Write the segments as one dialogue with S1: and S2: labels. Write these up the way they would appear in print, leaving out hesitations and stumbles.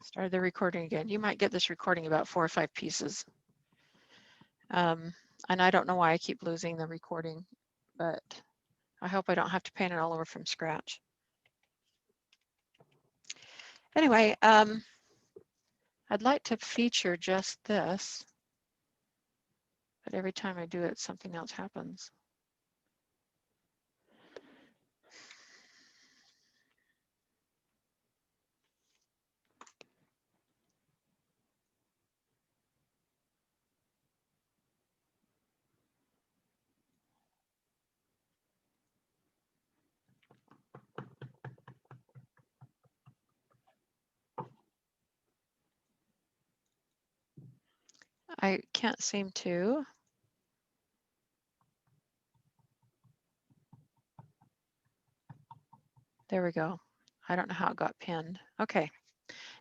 S1: Started the recording again. You might get this recording about 4 or 5 pieces. And I don't know why I keep losing the recording, but I hope I don't have to paint it all over from scratch. Anyway, I'd like to feature just this, but every time I do it, something else happens. I can't seem to. There we go. I don't know how it got pinned. Okay.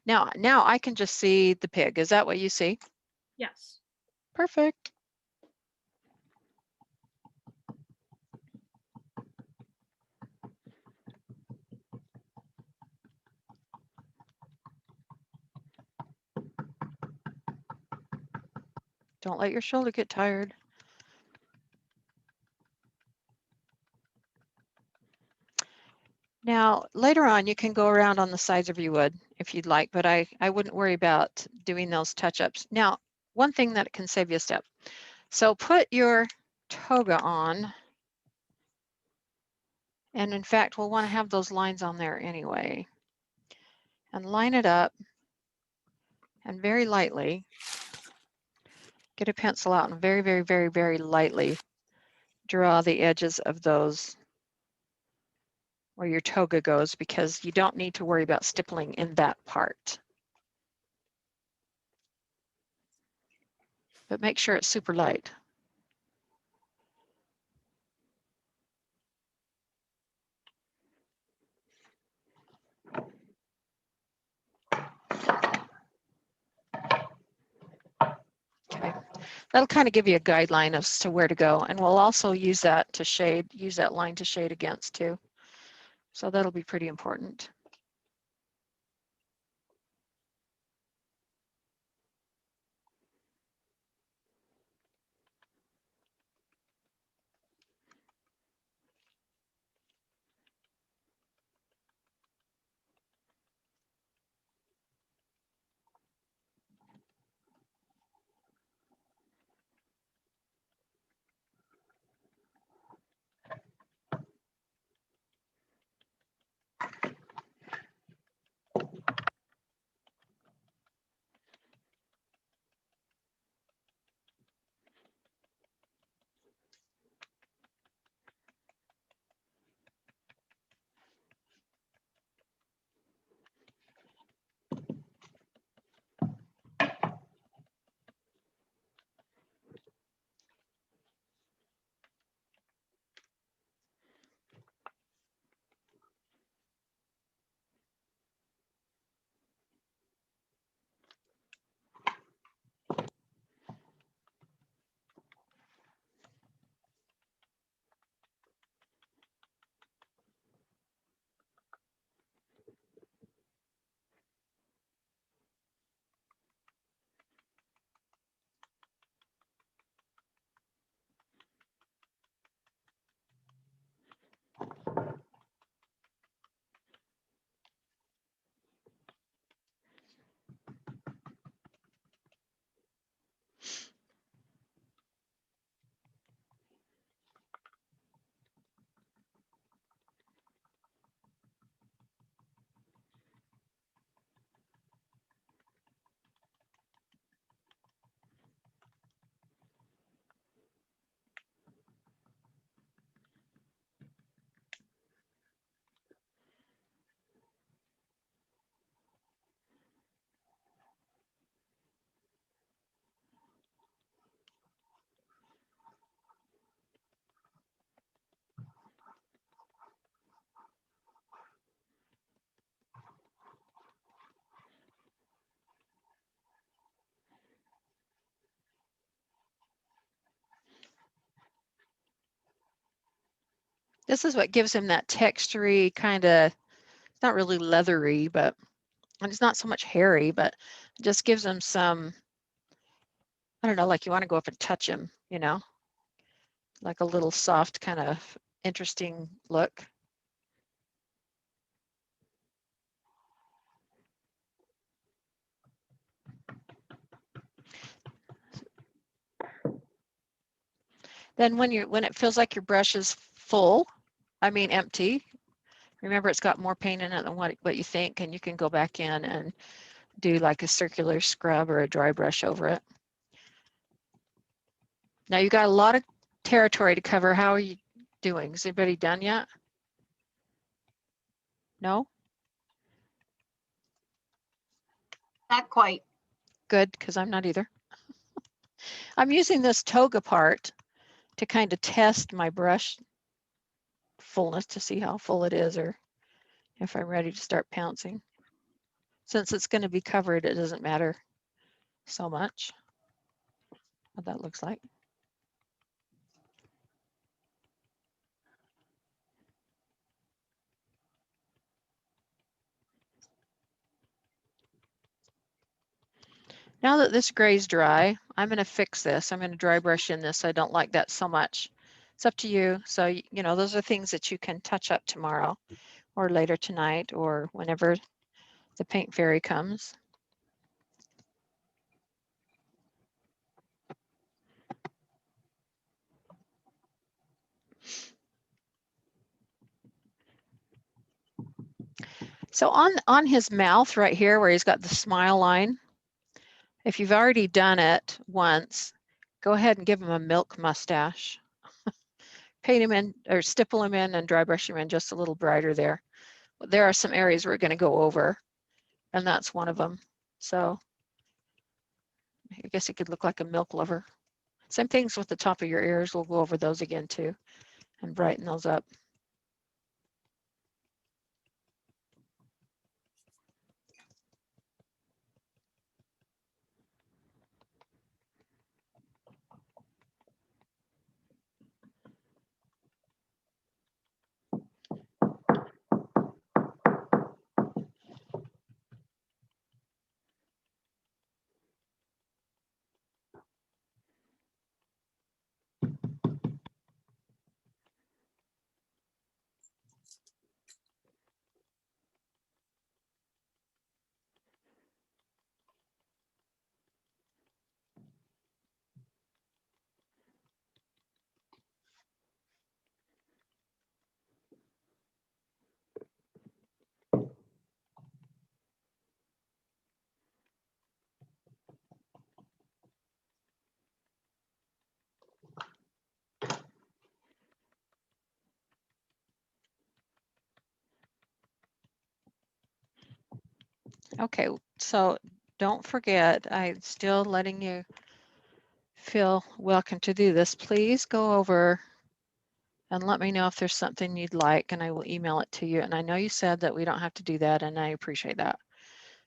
S1: Now I can just see the pig. Is that what you see?
S2: Yes.
S1: Perfect. Don't let your shoulder get tired. Now, later on, you can go around on the sides of your wood if you'd like, but I wouldn't worry about doing those touch-ups. Now, one thing that can save you a step. So put your toga on. And in fact, we'll want to have those lines on there anyway. And line it up and very lightly, get a pencil out and very, very, very, very lightly draw the edges of those where your toga goes, because you don't need to worry about stippling in that part. But make sure it's super light. Okay, that'll kind of give you a guideline as to where to go, and we'll also use that to shade, use that line to shade against too. So that'll be pretty important. This is what gives him that textury kind of, it's not really leathery, but And it's not so much hairy, but it just gives them some, I don't know, like you want to go up and touch him, you know, like a little soft kind of interesting look. Then when it feels like your brush is full, I mean empty, remember it's got more paint in it than what you think, and you can go back in and do like a circular scrub or a dry brush over it. Now you got a lot of territory to cover. How are you doing? Is anybody done yet? No?
S2: Not quite.
S1: Good, because I'm not either. I'm using this toga part to kind of test my brush fullness to see how full it is or if I'm ready to start pouncing. Since it's going to be covered, it doesn't matter so much what that looks like. Now that this gray's dry, I'm going to fix this. I'm going to dry brush in this. I don't like that so much. It's up to you. So, you know, those are things that you can touch up tomorrow or later tonight or whenever the paint fairy comes. So on his mouth right here where he's got the smile line, if you've already done it once, go ahead and give him a milk mustache. Paint him in or stipple him in and dry brush him in just a little brighter there. There are some areas we're going to go over, and that's one of them. So I guess it could look like a milk lover. Same things with the top of your ears. We'll go over those again too and brighten those up. Okay, so don't forget, I'm still letting you feel welcome to do this. Please go over and let me know if there's something you'd like, and I will email it to you. And I know you said that we don't have to do that, and I appreciate that.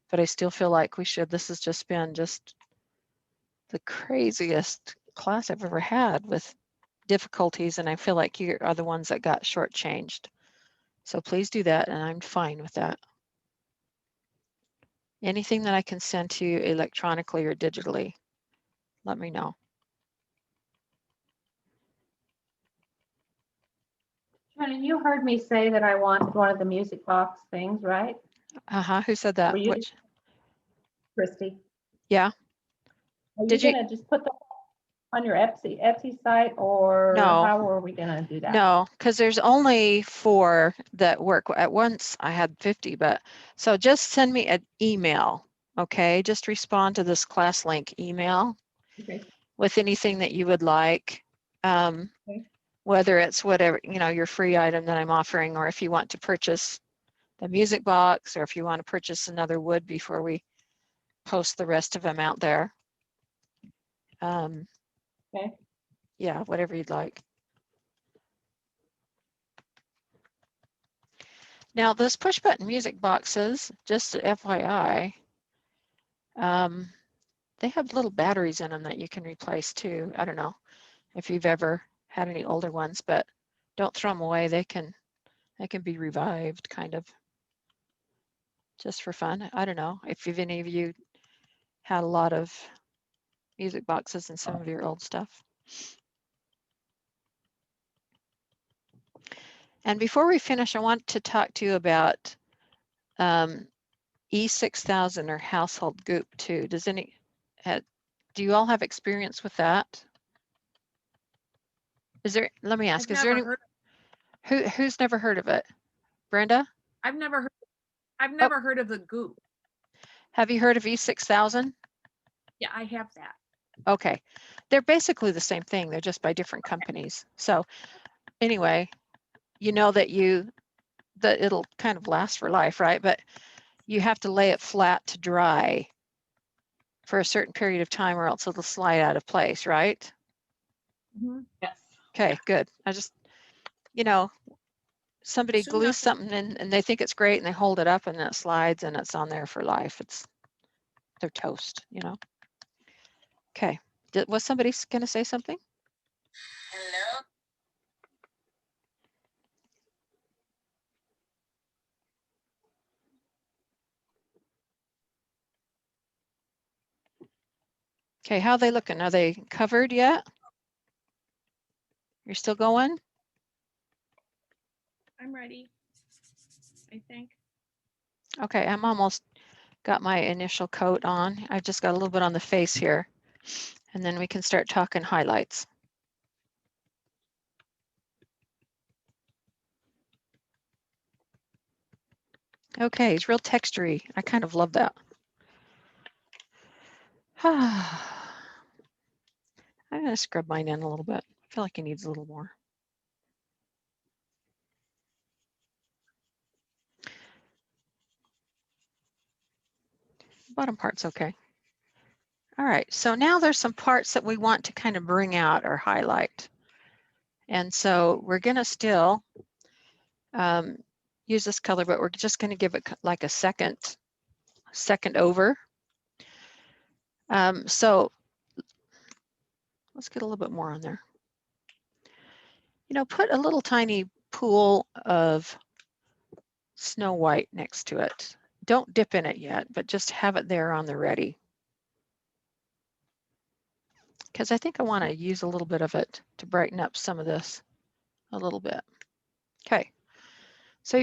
S1: But I still feel like we should. This has just been just the craziest class I've ever had with difficulties, and I feel like you are the ones that got shortchanged. So please do that, and I'm fine with that. Anything that I can send to you electronically or digitally, let me know.
S2: Shannon, you heard me say that I want one of the music box things, right?
S1: Who said that?
S2: Were you,
S1: Which?
S2: Christy?
S1: Yeah.
S2: Are you
S1: Did you?
S2: gonna just put that on your Etsy site, or
S1: No.
S2: how are we gonna do that?
S1: No, because there's only 4 that work. At once I had 50, but so just send me an email, okay? Just respond to this class link email
S2: Okay.
S1: with anything that you would like,
S2: Okay.
S1: whether it's whatever, you know, your free item that I'm offering, or if you want to purchase the music box, or if you want to purchase another wood before we post the rest of them out there.
S2: Okay.
S1: Yeah, whatever you'd like. Now, those push button music boxes, just FYI, they have little batteries in them that you can replace too. I don't know if you've ever had any older ones, but don't throw them away. They can be revived, kind of. just for fun. I don't know if any of you had a lot of music boxes in some of your old stuff. And before we finish, I want to talk to you about E6000 or household goop too. Do you all have experience with that? Let me ask,
S3: I've
S1: is there
S3: never
S1: who's never heard of it? Brenda?
S3: I've never heard of the goop.
S1: Have you heard of E6000?
S3: Yeah, I have that.
S1: Okay. They're basically the same thing. They're just by different companies. So anyway, you know that it'll kind of last for life, right? But you have to lay it flat to dry for a certain period of time or else it'll slide out of place, right?
S2: Yes.
S1: Okay, good. I just, somebody
S3: Soon
S1: glues
S3: enough.
S1: something in and they think it's great and they hold it up and it slides and it's on there for life. They're toast, Okay. Was somebody going to say something?
S4: Hello.
S1: Okay, how are they looking? Are they covered yet? You're still going?
S3: I'm ready, I think.
S1: Okay, I'm almost got my initial coat on. I've just got a little bit on the face here. And then we can start talking highlights. Okay, it's real textury. I kind of love that. I'm going to scrub mine in a little bit. I feel like it needs a little more. Bottom part's okay. All right, so now there's some parts that we want to kind of bring out or highlight. And so we're going to still use this color, but we're just going to give it like a second over. So let's get a little bit more on there. Put a little tiny pool of Snow White next to it. Don't dip in it yet, but just have it there on the ready. Because I think I want to use a little bit of it to brighten up some of this a little bit. Okay, so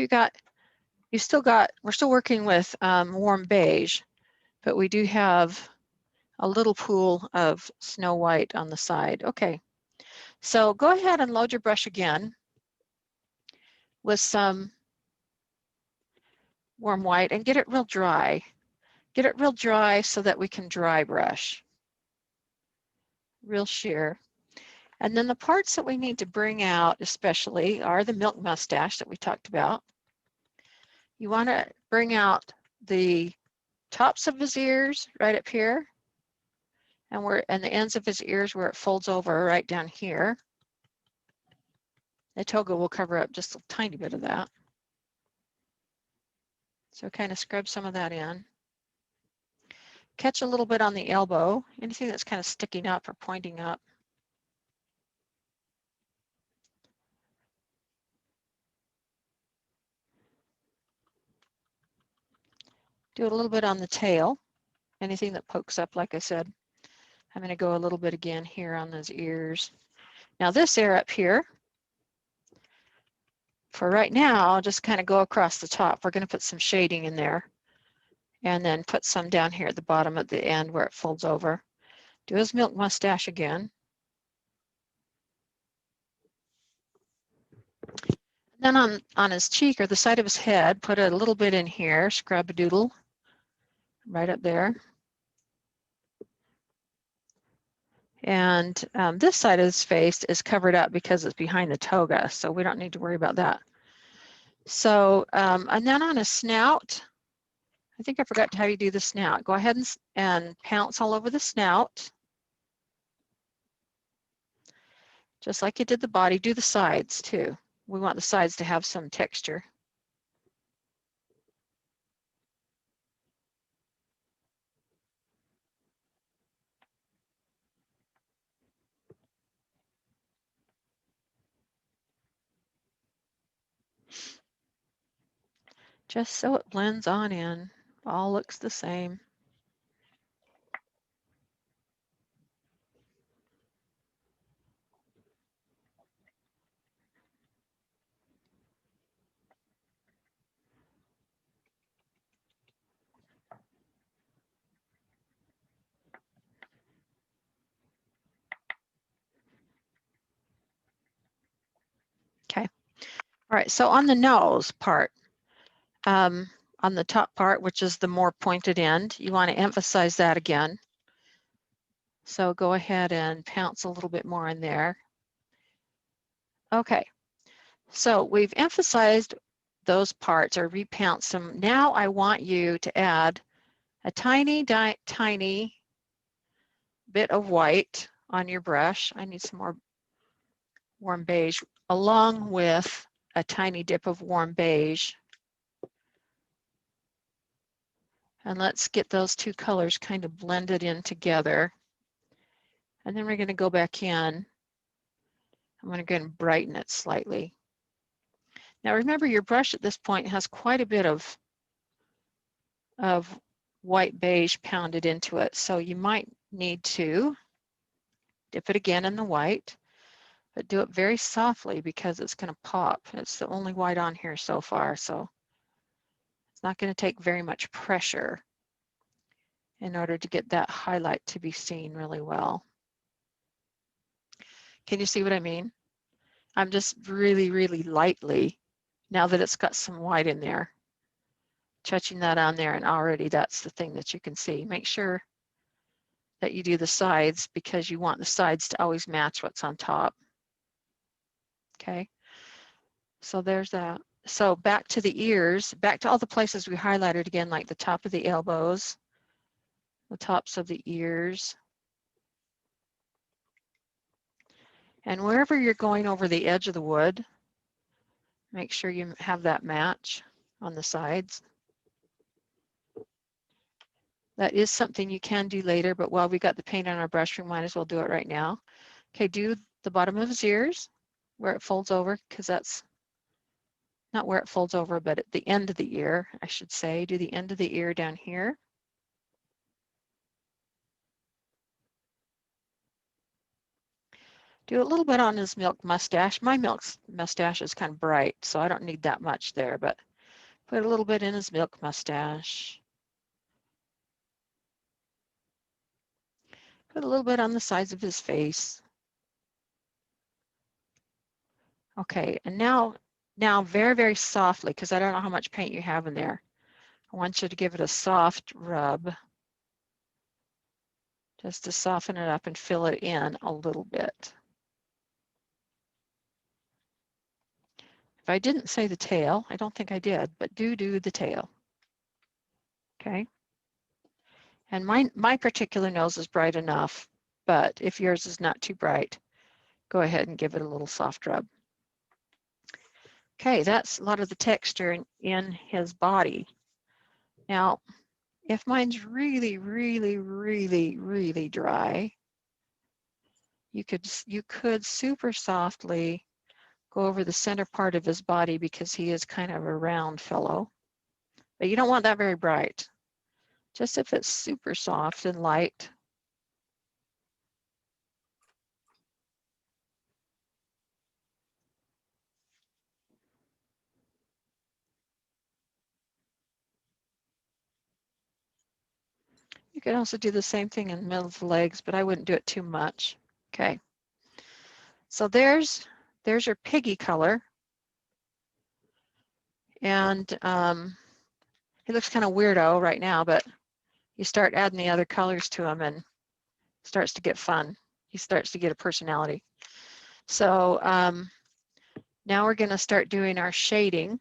S1: we're still working with warm beige, but we do have a little pool of Snow White on the side. Okay, so go ahead and load your brush again with some warm white and get it real dry. Get it real dry so that we can dry brush. Real sheer. And then the parts that we need to bring out especially are the milk mustache that we talked about. You want to bring out the tops of his ears right up here and the ends of his ears where it folds over right down here. The toga will cover up just a tiny bit of that. So kind of scrub some of that in. Catch a little bit on the elbow, anything that's kind of sticking up or pointing up. Do a little bit on the tail, anything that pokes up, like I said. I'm going to go a little bit again here on those ears. Now this ear up here, for right now, I'll just kind of go across the top. We're going to put some shading in there and then put some down here at the bottom at the end where it folds over. Do his milk mustache again. Then on his cheek or the side of his head, put a little bit in here, scrub a doodle right up there. And this side of his face is covered up because it's behind the toga, so we don't need to worry about that. So, and then on his snout, I think I forgot how you do the snout. Go ahead and pounce all over the snout. Just like you did the body, do the sides too. We want the sides to have some texture. just so it blends on in. All looks the same. Okay. All right, so on the nose part, on the top part, which is the more pointed end, you want to emphasize that again. So go ahead and pounce a little bit more in there. Okay, so we've emphasized those parts or repounced them. Now I want you to add a tiny bit of white on your brush. I need some more warm beige, along with a tiny dip of warm beige. And let's get those two colors kind of blended in together. And then we're going to go back in. I'm going to go and brighten it slightly. Now remember, your brush at this point has quite a bit of white beige pounded into it. So you might need to dip it again in the white, but do it very softly because it's going to pop. It's the only white on here so far, so it's not going to take very much pressure in order to get that highlight to be seen really well. Can you see what I mean? I'm just really, really lightly, now that it's got some white in there, touching that on there, and already that's the thing that you can see. Make sure that you do the sides because you want the sides to always match what's on top. Okay, so there's that. So back to the ears, back to all the places we highlighted again, like the top of the elbows, the tops of the ears. And wherever you're going over the edge of the wood, make sure you have that match on the sides. That is something you can do later, but while we got the paint on our brush, we might as well do it right now. Okay, do the bottom of his ears where it folds over, because that's not where it folds over, but at the end of the ear, I should say. Do the end of the ear down here. Do a little bit on his milk mustache. My milk mustache is kind of bright, so I don't need that much there, but put a little bit in his milk mustache. Put a little bit on the sides of his face. Okay, and now very, very softly, because I don't know how much paint you have in there. I want you to give it a soft rub, just to soften it up and fill it in a little bit. If I didn't say the tail, I don't think I did, but do the tail. Okay. And my particular nose is bright enough, but if yours is not too bright, go ahead and give it a little soft rub. Okay, that's a lot of the texture in his body. Now, if mine's really, really, really, really dry, you could super softly go over the center part of his body because he is kind of a round fellow. But you don't want that very bright. Just if it's super soft and light. You could also do the same thing in the middle of the legs, but I wouldn't do it too much. Okay. So there's your piggy color. And he looks kind of weirdo right now, but you start adding the other colors to him and it starts to get fun. He starts to get a personality. So now we're going to start doing our shading.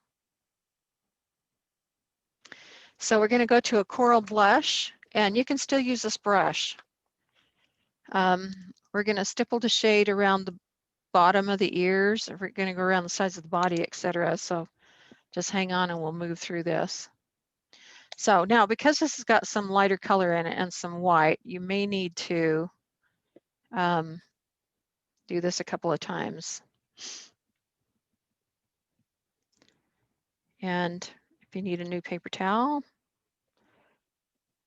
S1: So we're going to go to a coral blush, and you can still use this brush. We're going to stipple the shade around the bottom of the ears. We're going to go around the sides of the body, etc. So just hang on and we'll move through this. So now, because this has got some lighter color in it and some white, you may need to do this a couple of times. And If you need a new paper towel,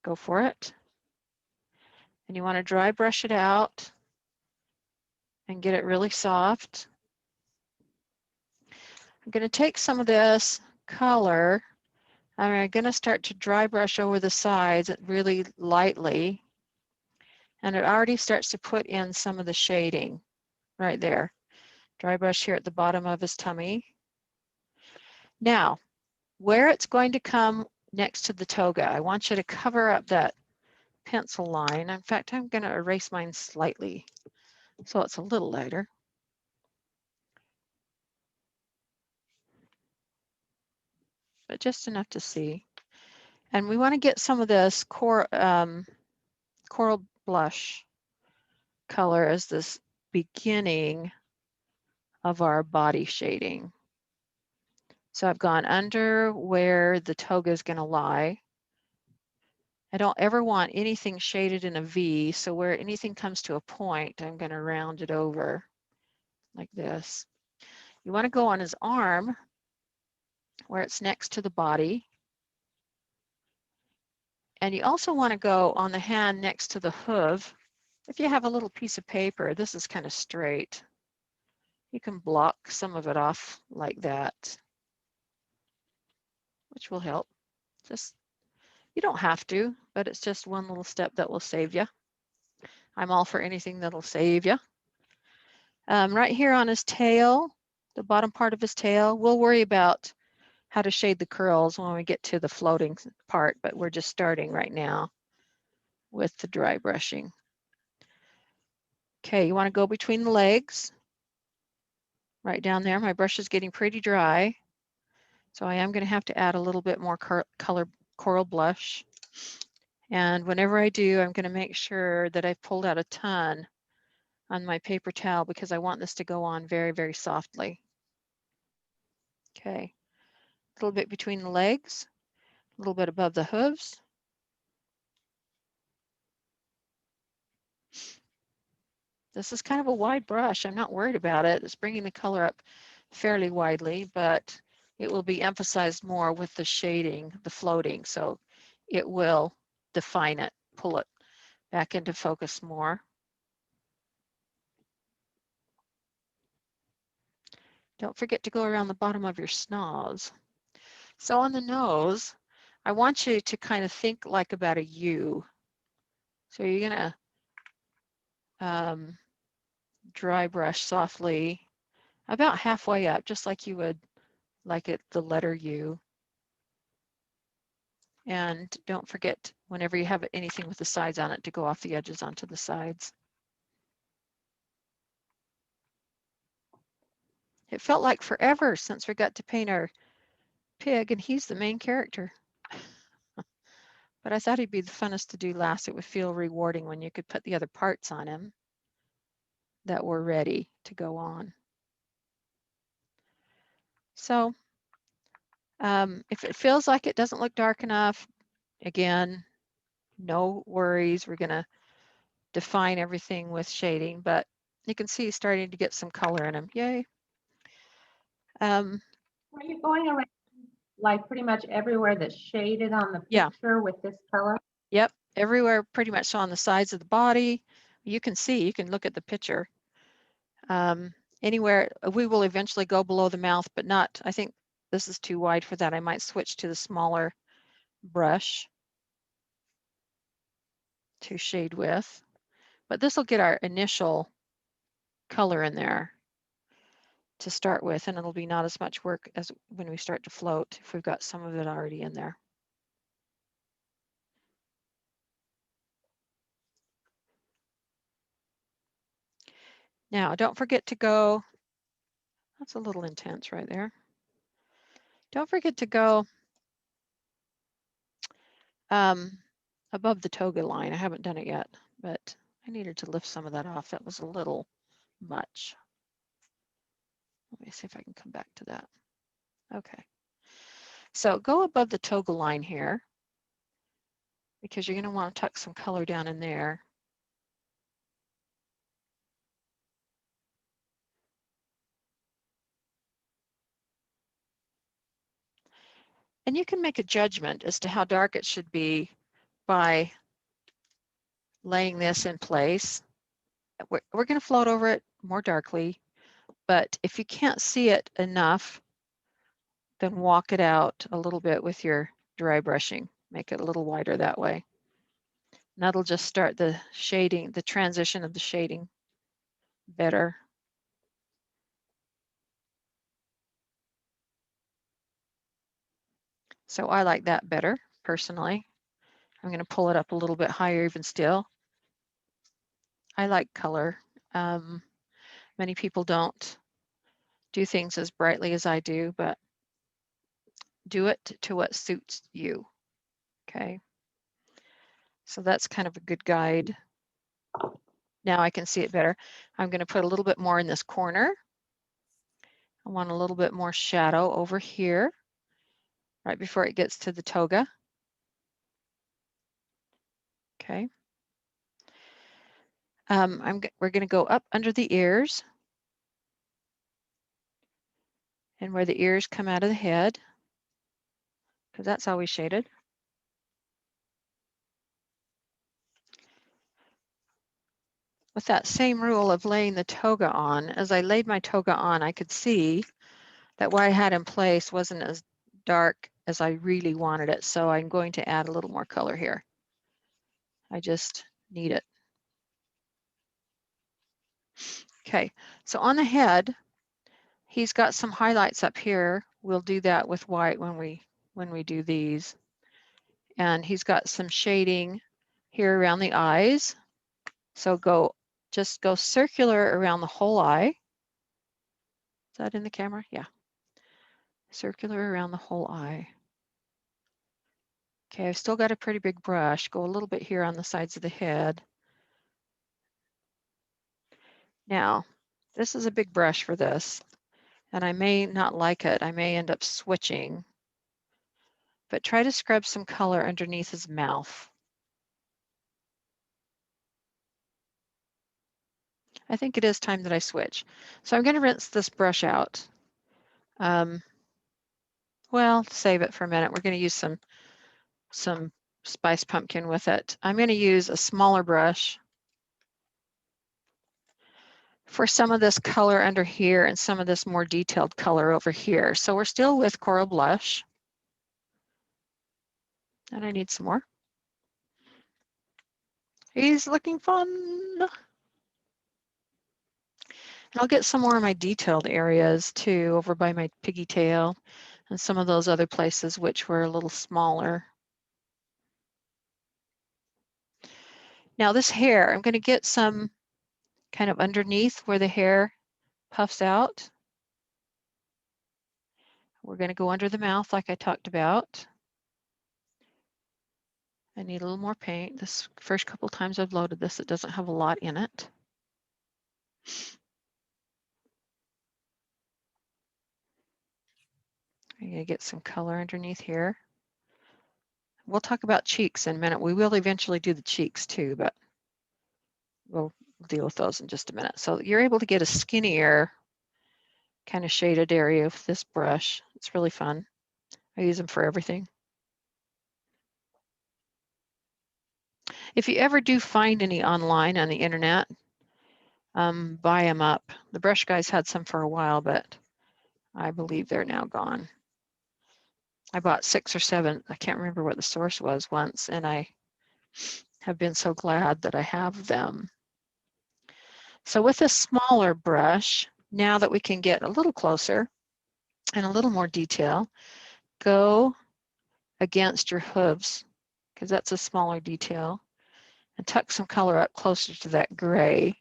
S1: go for it. And you want to dry brush it out and get it really soft. I'm going to take some of this color. I'm going to start to dry brush over the sides really lightly. And it already starts to put in some of the shading right there. Dry brush here at the bottom of his tummy. Now, where it's going to come next to the toga, I want you to cover up that pencil line. In fact, I'm going to erase mine slightly so it's a little lighter. But just enough to see. And we want to get some of this coral blush color as this beginning of our body shading. So I've gone under where the toga is going to lie. I don't ever want anything shaded in a V, so where anything comes to a point, I'm going to round it over like this. You want to go on his arm where it's next to the body. And you also want to go on the hand next to the hoof. If you have a little piece of paper, this is kind of straight. You can block some of it off like that, which will help. Just, you don't have to, but it's just one little step that will save you. I'm all for anything that'll save you. Right here on his tail, the bottom part of his tail, we'll worry about how to shade the curls when we get to the floating part, but we're just starting right now with the dry brushing. Okay, you want to go between the legs, right down there. My brush is getting pretty dry, so I am going to have to add a little bit more color coral blush. And whenever I do, I'm going to make sure that I've pulled out a ton on my paper towel because I want this to go on very, very softly. Okay, a little bit between the legs, a little bit above the hooves. This is kind of a wide brush. I'm not worried about it. It's bringing the color up fairly widely, but it will be emphasized more with the shading, the floating. So it will define it, pull it back into focus more. Don't forget to go around the bottom of your snoz. So on the nose, I want you to kind of think like about a U. So you're going to dry brush softly about halfway up, just like you would like it, the letter U. And don't forget, whenever you have anything with the sides on it, to go off the edges onto the sides. It felt like forever since we got to paint our pig, and he's the main character. But I thought he'd be the funnest to do last. It would feel rewarding when you could put the other parts on him that were ready to go on. So if it feels like it doesn't look dark enough, again, no worries. We're going to define everything with shading, but you can see he's starting to get some color in him. Yay.
S2: Are you going around like pretty much everywhere that's shaded on the
S1: Yeah.
S2: picture with this color?
S1: Yep, everywhere pretty much. So on the sides of the body, you can see, you can look at the picture. Anywhere, we will eventually go below the mouth, but not, I think this is too wide for that. I might switch to the smaller brush to shade with, but this will get our initial color in there to start with, and it'll be not as much work as when we start to float if we've got some of it already in there. Now, don't forget to go, that's a little intense right there. Don't forget to go above the toga line. I haven't done it yet, but I needed to lift some of that off. That was a little much. Let me see if I can come back to that. Okay. So go above the toga line here because you're going to want to tuck some color down in there. And you can make a judgment as to how dark it should be by laying this in place. We're going to float over it more darkly, but if you can't see it enough, then walk it out a little bit with your dry brushing. Make it a little wider that way. And that'll just start the shading, the transition of the shading better. So I like that better, personally. I'm going to pull it up a little bit higher even still. I like color. Many people don't do things as brightly as I do, but do it to what suits you. Okay. So that's kind of a good guide. Now I can see it better. I'm going to put a little bit more in this corner. I want a little bit more shadow over here, right before it gets to the toga. Okay. We're going to go up under the ears and where the ears come out of the head, because that's always shaded. With that same rule of laying the toga on, as I laid my toga on, I could see that what I had in place wasn't as dark as I really wanted it. So I'm going to add a little more color here. I just need it. Okay, so on the head, he's got some highlights up here. We'll do that with white when we do these. And he's got some shading here around the eyes. So just go circular around the whole eye. Is that in the camera? Yeah. Circular around the whole eye. Okay, I've still got a pretty big brush. Go a little bit here on the sides of the head. Now, this is a big brush for this, and I may not like it. I may end up switching, but try to scrub some color underneath his mouth. I think it is time that I switch. So I'm going to rinse this brush out. Well, save it for a minute. We're going to use some spice pumpkin with it. I'm going to use a smaller brush for some of this color under here and some of this more detailed color over here. So we're still with Coral Blush. And I need some more. He's looking fun. And I'll get some more of my detailed areas too, over by my piggy tail and some of those other places which were a little smaller. Now this hair, I'm going to get some kind of underneath where the hair puffs out. We're going to go under the mouth like I talked about. I need a little more paint. This first couple times I've loaded this, it doesn't have a lot in it. I'm going to get some color underneath here. We'll talk about cheeks in a minute. We will eventually do the cheeks too, but we'll deal with those in just a minute. So you're able to get a skinnier kind of shaded area with this brush. It's really fun. I use them for everything. If you ever do find any online on the internet, buy them up. The brush guys had some for a while, but I believe they're now gone. I bought 6 or 7. I can't remember what the source was once, and I have been so glad that I have them. So with a smaller brush, now that we can get a little closer and a little more detail, go against your hooves, because that's a smaller detail, and tuck some color up closer to that gray.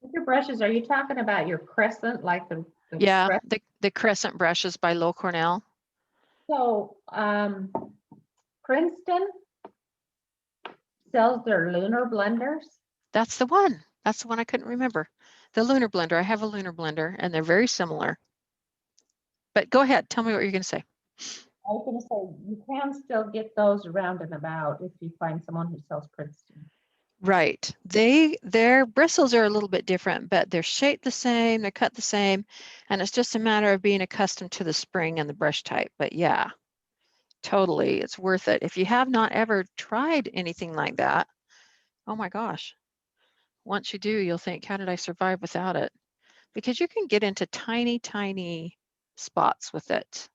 S2: With your brushes, are you talking about your crescent, like the
S1: Yeah,
S2: crescent?
S1: the crescent brushes by Low Cornell.
S2: So, Princeton sells their lunar blenders.
S1: That's the one. That's the one I couldn't remember. The Lunar Blender. I have a Lunar Blender, and they're very similar. But go ahead. Tell me what you're going to say.
S2: I was going to say, you can still get those around and about if you find someone who sells Princeton.
S1: Right. Their bristles are a little bit different, but they're shaped the same, they're cut the same, and it's just a matter of being accustomed to the spring and the brush type. But yeah, totally, it's worth it. If you have not ever tried anything like that, oh my gosh, once you do, you'll think, how did I survive without it? Because you can get into tiny, tiny spots with it.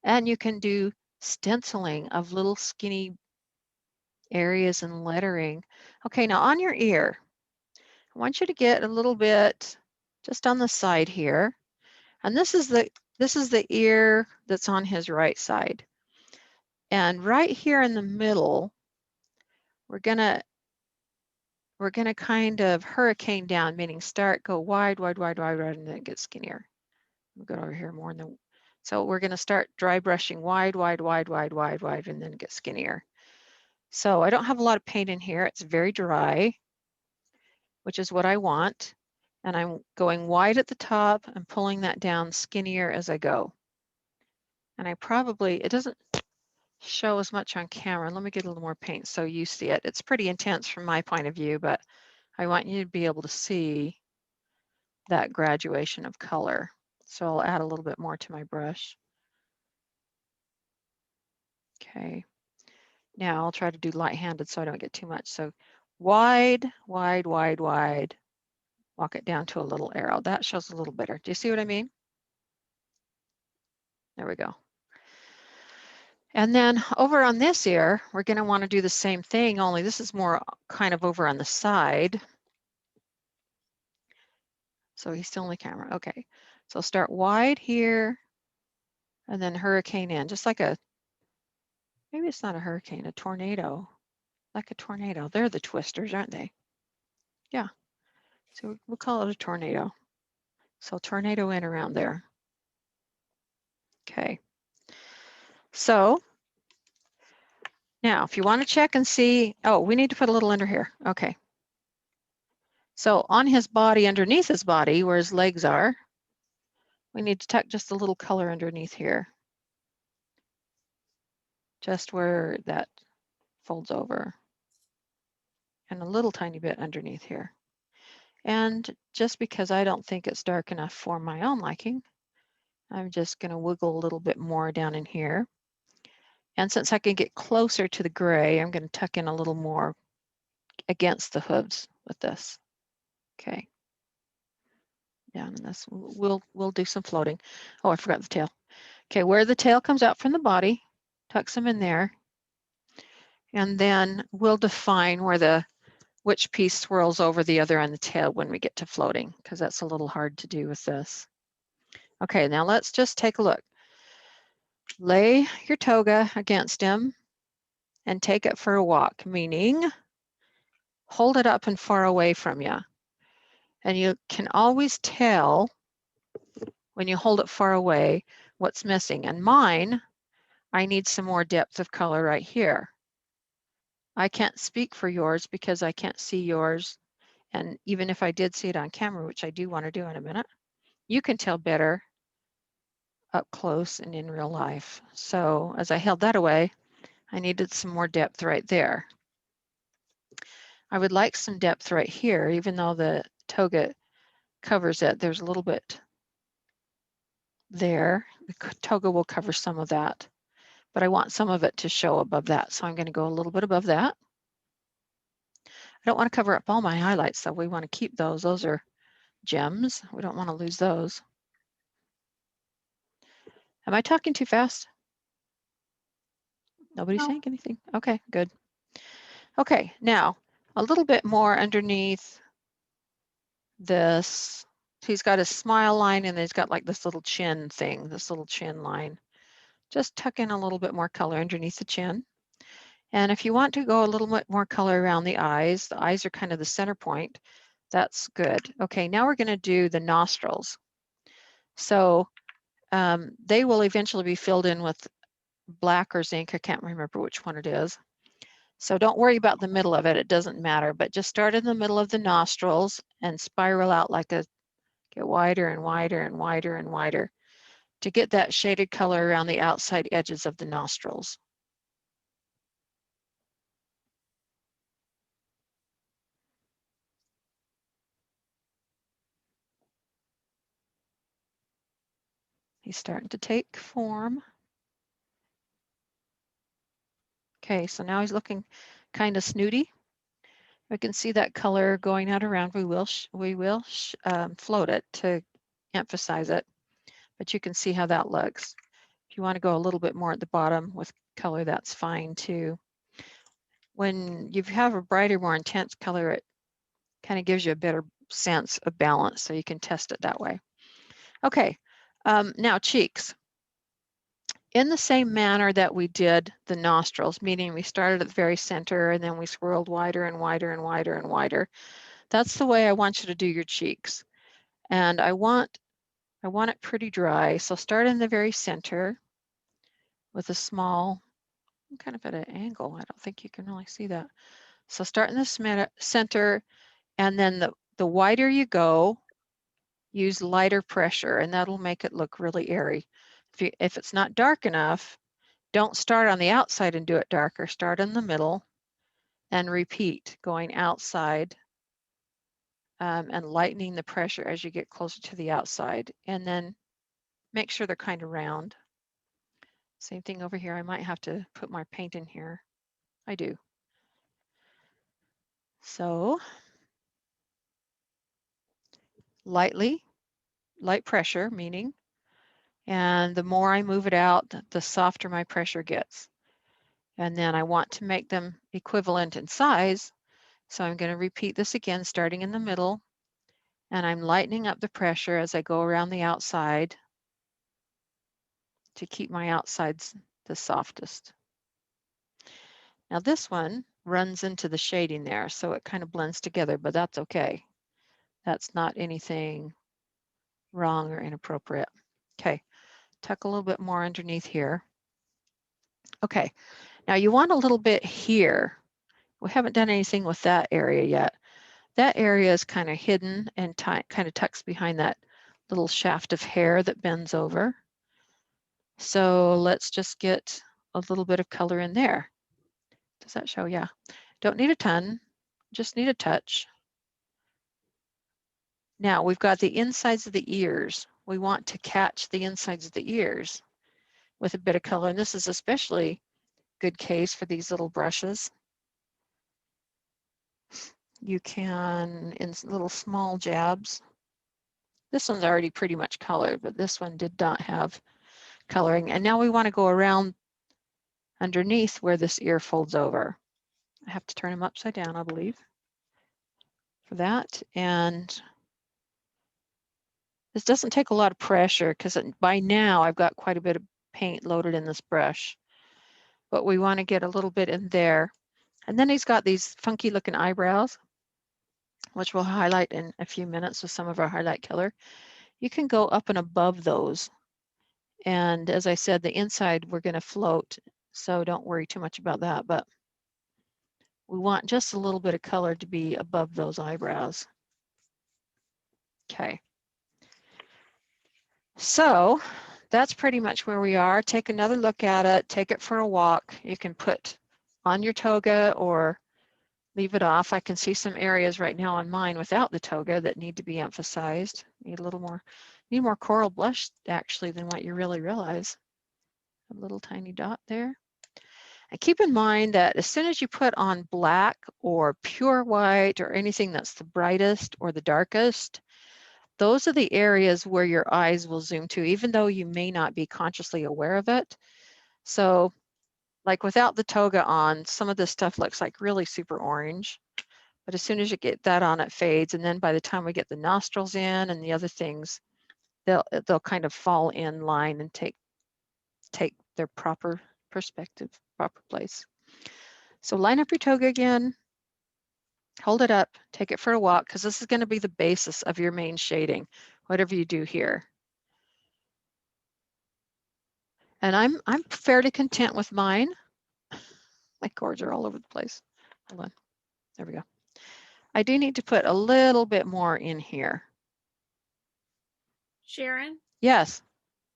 S1: And you can do stenciling of little skinny areas and lettering. Okay, now on your ear, I want you to get a little bit just on the side here. And this is the ear that's on his right side. And right here in the middle, we're gonna kind of hurricane down, meaning start, go wide, wide, wide, wide, wide, and then get skinnier. We'll go over here more in the, so we're gonna start dry brushing wide, wide, wide, wide, wide, wide, and then get skinnier. So I don't have a lot of paint in here. It's very dry, which is what I want. And I'm going wide at the top and pulling that down skinnier as I go. And I probably, it doesn't show as much on camera. Let me get a little more paint so you see it. It's pretty intense from my point of view, but I want you to be able to see that graduation of color. So I'll add a little bit more to my brush. Okay. Now I'll try to do light-handed so I don't get too much. So wide, wide, wide, wide. Walk it down to a little arrow. That shows a little better. Do you see what I mean? There we go. And then over on this ear, we're going to want to do the same thing, only this is more kind of over on the side. So he's still on the camera. Okay. So start wide here and then hurricane in, just like a, maybe it's not a hurricane, a tornado, like a tornado. They're the twisters, aren't they? Yeah. So we'll call it a tornado. So tornado in around there. Okay. So now if you want to check and see, oh, we need to put a little under here. Okay. So on his body, underneath his body, where his legs are, we need to tuck just a little color underneath here. Just where that folds over. And a little tiny bit underneath here. And just because I don't think it's dark enough for my own liking, I'm just going to wiggle a little bit more down in here. And since I can get closer to the gray, I'm going to tuck in a little more against the hooves with this. Okay. Down in this, we'll do some floating. Oh, I forgot the tail. Okay, where the tail comes out from the body, tuck some in there. And then we'll define where which piece swirls over the other on the tail when we get to floating, because that's a little hard to do with this. Okay, now let's just take a look. Lay your toga against him and take it for a walk, meaning hold it up and far away from you. And you can always tell when you hold it far away what's missing. And mine, I need some more depth of color right here. I can't speak for yours because I can't see yours. And even if I did see it on camera, which I do want to do in a minute, you can tell better up close and in real life. So as I held that away, I needed some more depth right there. I would like some depth right here, even though the toga covers it. There's a little bit there. The toga will cover some of that, but I want some of it to show above that. So I'm going to go a little bit above that. I don't want to cover up all my highlights, so we want to keep those. Those are gems. We don't want to lose those. Am I talking too fast? Nobody's
S2: No.
S1: saying anything? Okay, good. Okay, now a little bit more underneath this. He's got a smile line and he's got like this little chin thing, this little chin line. Just tuck in a little bit more color underneath the chin. And if you want to go a little bit more color around the eyes are kind of the center point. That's good. Okay, now we're going to do the nostrils. So they will eventually be filled in with black or zinc. I can't remember which one it is. So don't worry about the middle of it. It doesn't matter, but just start in the middle of the nostrils and spiral out like get wider and wider and wider and wider to get that shaded color around the outside edges of the nostrils. He's starting to take form. Okay, so now he's looking kind of snooty. We can see that color going out around. We will float it to emphasize it, but you can see how that looks. If you want to go a little bit more at the bottom with color, that's fine too. When you have a brighter, more intense color, it kind of gives you a better sense of balance, so you can test it that way. Okay, now cheeks. In the same manner that we did the nostrils, meaning we started at the very center and then we swirled wider and wider and wider and wider. That's the way I want you to do your cheeks. And I want it pretty dry. So start in the very center with a small, I'm kind of at an angle. I don't think you can really see that. So start in the center, and then the wider you go, use lighter pressure, and that'll make it look really airy. If it's not dark enough, don't start on the outside and do it darker. Start in the middle and repeat, going outside and lightening the pressure as you get closer to the outside. And then make sure they're kind of round. Same thing over here. I might have to put my paint in here. I do. So light pressure, meaning, and the more I move it out, the softer my pressure gets. And then I want to make them equivalent in size. So I'm going to repeat this again, starting in the middle, and I'm lightening up the pressure as I go around the outside to keep my outsides the softest. Now this one runs into the shading there, so it kind of blends together, but that's okay. That's not anything wrong or inappropriate. Okay, tuck a little bit more underneath here. Okay, now you want a little bit here. We haven't done anything with that area yet. That area is kind of hidden and kind of tucks behind that little shaft of hair that bends over. So let's just get a little bit of color in there. Does that show? Yeah. Don't need a ton, just need a touch. Now we've got the insides of the ears. We want to catch the insides of the ears with a bit of color. And this is especially good case for these little brushes. You can, in little small jabs. This one's already pretty much colored, but this one did not have coloring. And now we want to go around underneath where this ear folds over. I have to turn them upside down, I believe, for that. And this doesn't take a lot of pressure because by now I've got quite a bit of paint loaded in this brush. But we want to get a little bit in there. And then he's got these funky looking eyebrows, which we'll highlight in a few minutes with some of our highlight color. You can go up and above those. And as I said, the inside we're going to float, so don't worry too much about that. But we want just a little bit of color to be above those eyebrows. Okay. So that's pretty much where we are. Take another look at it, take it for a walk. You can put on your toga or leave it off. I can see some areas right now on mine without the toga that need to be emphasized. Need a little more, need more coral blush actually than what you really realize. A little tiny dot there. And keep in mind that as soon as you put on black or pure white or anything that's the brightest or the darkest, those are the areas where your eyes will zoom to, even though you may not be consciously aware of it. So like without the toga on, some of this stuff looks like really super orange. But as soon as you get that on, it fades. And then by the time we get the nostrils in and the other things, they'll kind of fall in line and take their proper perspective, proper place. So line up your toga again, hold it up, take it for a walk, because this is going to be the basis of your main shading, whatever you do here. And I'm fairly content with mine. My cords are all over the place. Hold on. There we go. I do need to put a little bit more in here.
S3: Sharon,
S1: Yes.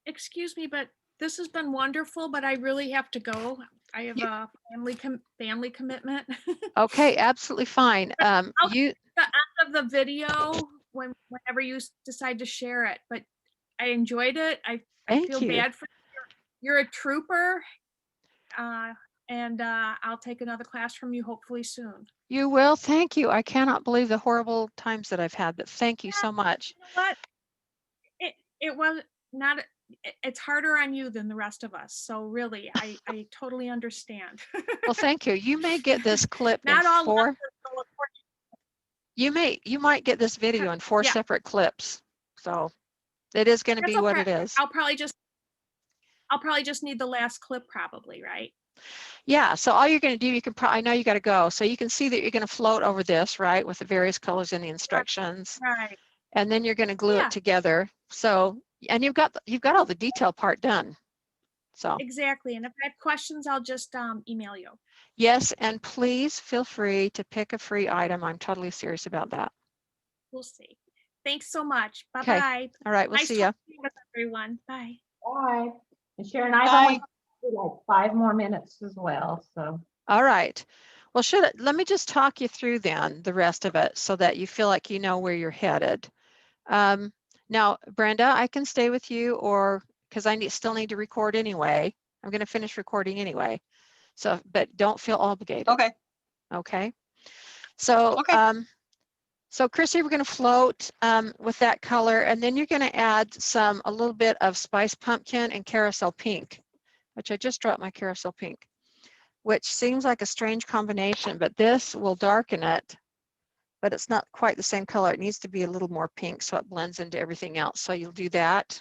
S3: excuse me, but this has been wonderful, but I really have to go. I have a family commitment.
S1: Okay, absolutely fine.
S3: The end of the video whenever you decide to share it, but I enjoyed it. I
S1: Thank
S3: feel
S1: you.
S3: bad for you. You're a trooper. And I'll take another class from you hopefully soon.
S1: You will. Thank you. I cannot believe the horrible times that I've had, but thank you so much.
S3: You know what? It was not, it's harder on you than the rest of us. So really, I totally understand.
S1: Well, thank you. You may get this clip in
S3: Not all
S1: four.
S3: lessons go according-
S1: You might get this video in 4
S3: Yeah.
S1: separate clips. So it is going to
S3: That's
S1: be what
S3: okay.
S1: it is.
S3: I'll probably just need the last clip probably, right?
S1: Yeah. So all you're going to do, you can probably, I know you got to go. So you can see that you're going to float over this, right, with the various colors in the instructions.
S3: Right.
S1: And then you're going to glue
S3: Yeah.
S1: it together. So, and you've got all the detail part done. So
S3: Exactly. And if I have questions, I'll just email you.
S1: yes, and please feel free to pick a free item. I'm totally serious about that.
S3: We'll see. Thanks so much.
S1: Okay.
S3: Bye-bye.
S1: All right, we'll
S3: Nice
S1: see you.
S3: talking with everyone. Bye.
S2: Bye. And Sharon, I've
S4: Bye.
S2: only got like 5 more minutes as well, so.
S1: All right. Well, let me just talk you through then the rest of it so that you feel like you know where you're headed. Now, Brenda, I can stay with you, or because I still need to record anyway. I'm going to finish recording anyway. So, but don't feel obligated.
S4: Okay.
S1: Okay. So,
S4: Okay.
S1: so Chrissy, we're going to float with that color, and then you're going to add a little bit of spice pumpkin and carousel pink, which I just dropped my carousel pink, which seems like a strange combination, but this will darken it, but it's not quite the same color. It needs to be a little more pink so it blends into everything else. So you'll do that.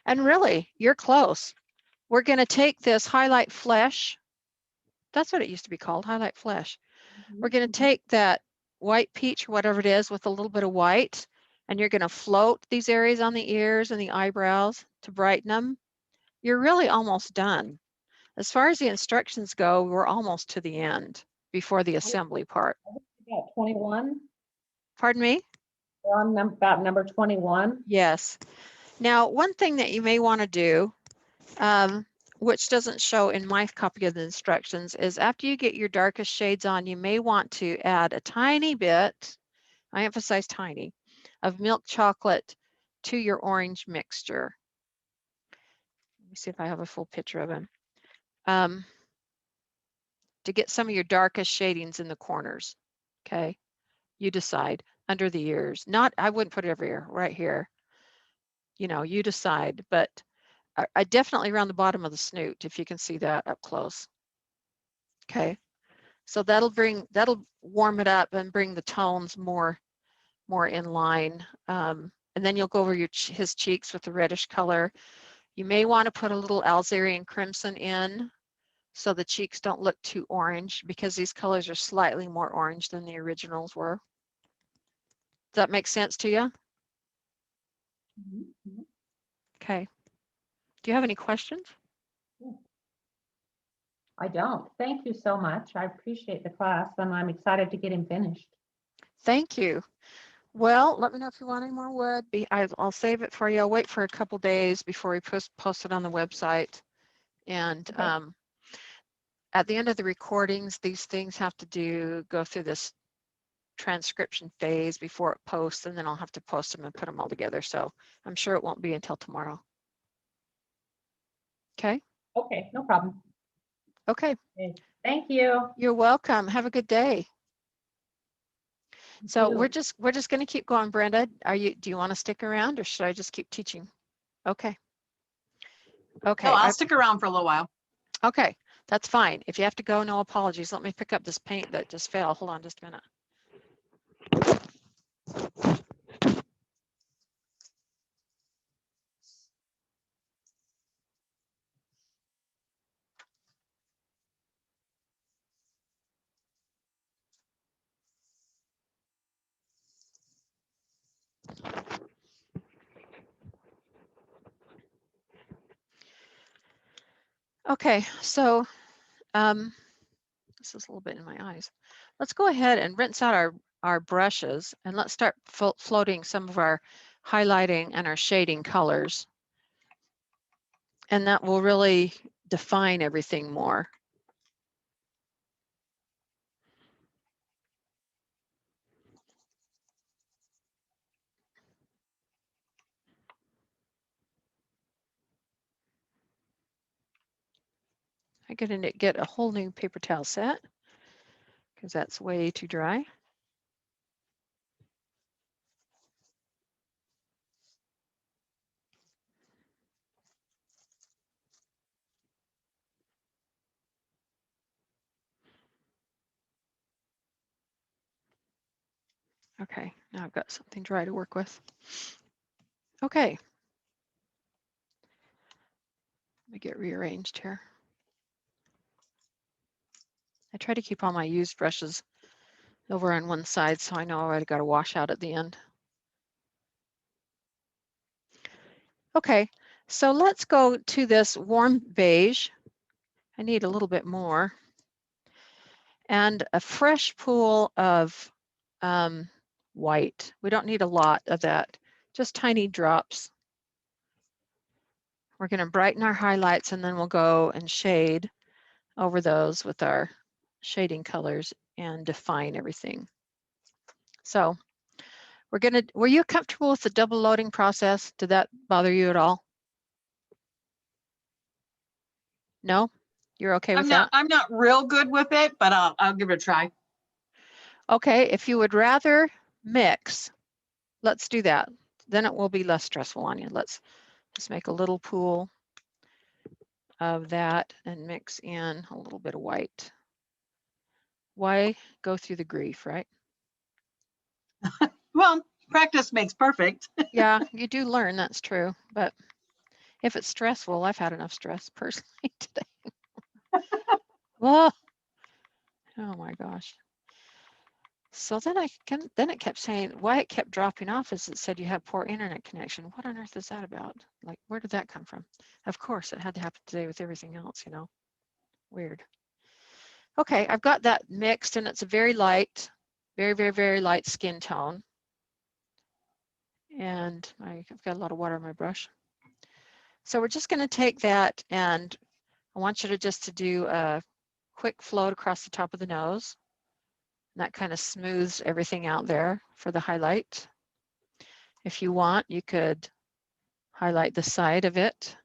S1: And really, you're close. We're going to take this highlight flesh. That's what it used to be called, highlight flesh. We're going to take that white peach, whatever it is, with a little bit of white, and you're going to float these areas on the ears and the eyebrows to brighten them. You're really almost done. As far as the instructions go, we're almost to the end before the assembly part.
S2: About 21,
S1: Pardon me?
S2: we're on about number 21.
S1: Yes. Now, one thing that you may want to do, which doesn't show in my copy of the instructions, is after you get your darkest shades on, you may want to add a tiny bit, I emphasize tiny, of milk chocolate to your orange mixture. Let me see if I have a full picture of him. To get some of your darkest shadings in the corners. Okay, you decide. Under the ears, I wouldn't put it everywhere, right here. You know, you decide, but I definitely around the bottom of the snoot, if you can see that up close. Okay, so that'll warm it up and bring the tones more in line. And then you'll go over his cheeks with the reddish color. You may want to put a little Alzerian crimson in so the cheeks don't look too orange, because these colors are slightly more orange than the originals were. Does that make sense to you? Okay. Do you have any questions?
S2: I don't. Thank you so much. I appreciate the class and I'm excited to get him finished.
S1: Thank you. Well, let me know if you want any more wood. I'll save it for you. I'll wait for a couple days before we post it on the website. And
S2: Okay.
S1: at the end of the recordings, these things have to go through this transcription phase before it posts, and then I'll have to post them and put them all together. So I'm sure it won't be until tomorrow. Okay.
S2: Okay, no problem.
S1: Okay.
S2: Okay. Thank you.
S1: You're welcome. Have a good day.
S2: You
S1: So
S2: too.
S1: we're just going to keep going, Brenda. Do you want to stick around, or should I just keep teaching? Okay. Okay.
S4: No, I'll stick around for a little while.
S1: Okay, that's fine. If you have to go, no apologies. Let me pick up this paint that just fell. Hold on just a minute. Okay, so this is a little bit in my eyes. Let's go ahead and rinse out our brushes, and let's start floating some of our highlighting and our shading colors. And that will really define everything more. I'm going to get a whole new paper towel set because that's way too dry. Okay, now I've got something dry to work with. Okay. Let me get rearranged here. I try to keep all my used brushes over on one side so I know I already got a wash out at the end. Okay, so let's go to this warm beige. I need a little bit more. And a fresh pool of white. We don't need a lot of that, just tiny drops. We're going to brighten our highlights and then we'll go and shade over those with our shading colors and define everything. So were you comfortable with the double loading process? Did that bother you at all? No? You're okay with that?
S5: I'm not real good with it, but I'll give it a try.
S1: Okay, if you would rather mix, let's do that. Then it will be less stressful on you. Let's just make a little pool of that and mix in a little bit of white. Why go through the grief, right?
S5: Well, practice makes perfect.
S1: Yeah, you do learn, that's true. But if it's stressful, I've had enough stress personally today. Whoa. Oh my gosh. So then it kept saying, why it kept dropping off is it said you have poor internet connection. What on earth is that about? Like, where did that come from? Of course, it had to happen today with everything else, you know. Weird. Okay, I've got that mixed and it's a very light, very, very, very light skin tone. And I've got a lot of water on my brush. So we're just going to take that and I want you to just to do a quick float across the top of the nose. And that kind of smooths everything out there for the highlight. If you want, you could highlight the side of it.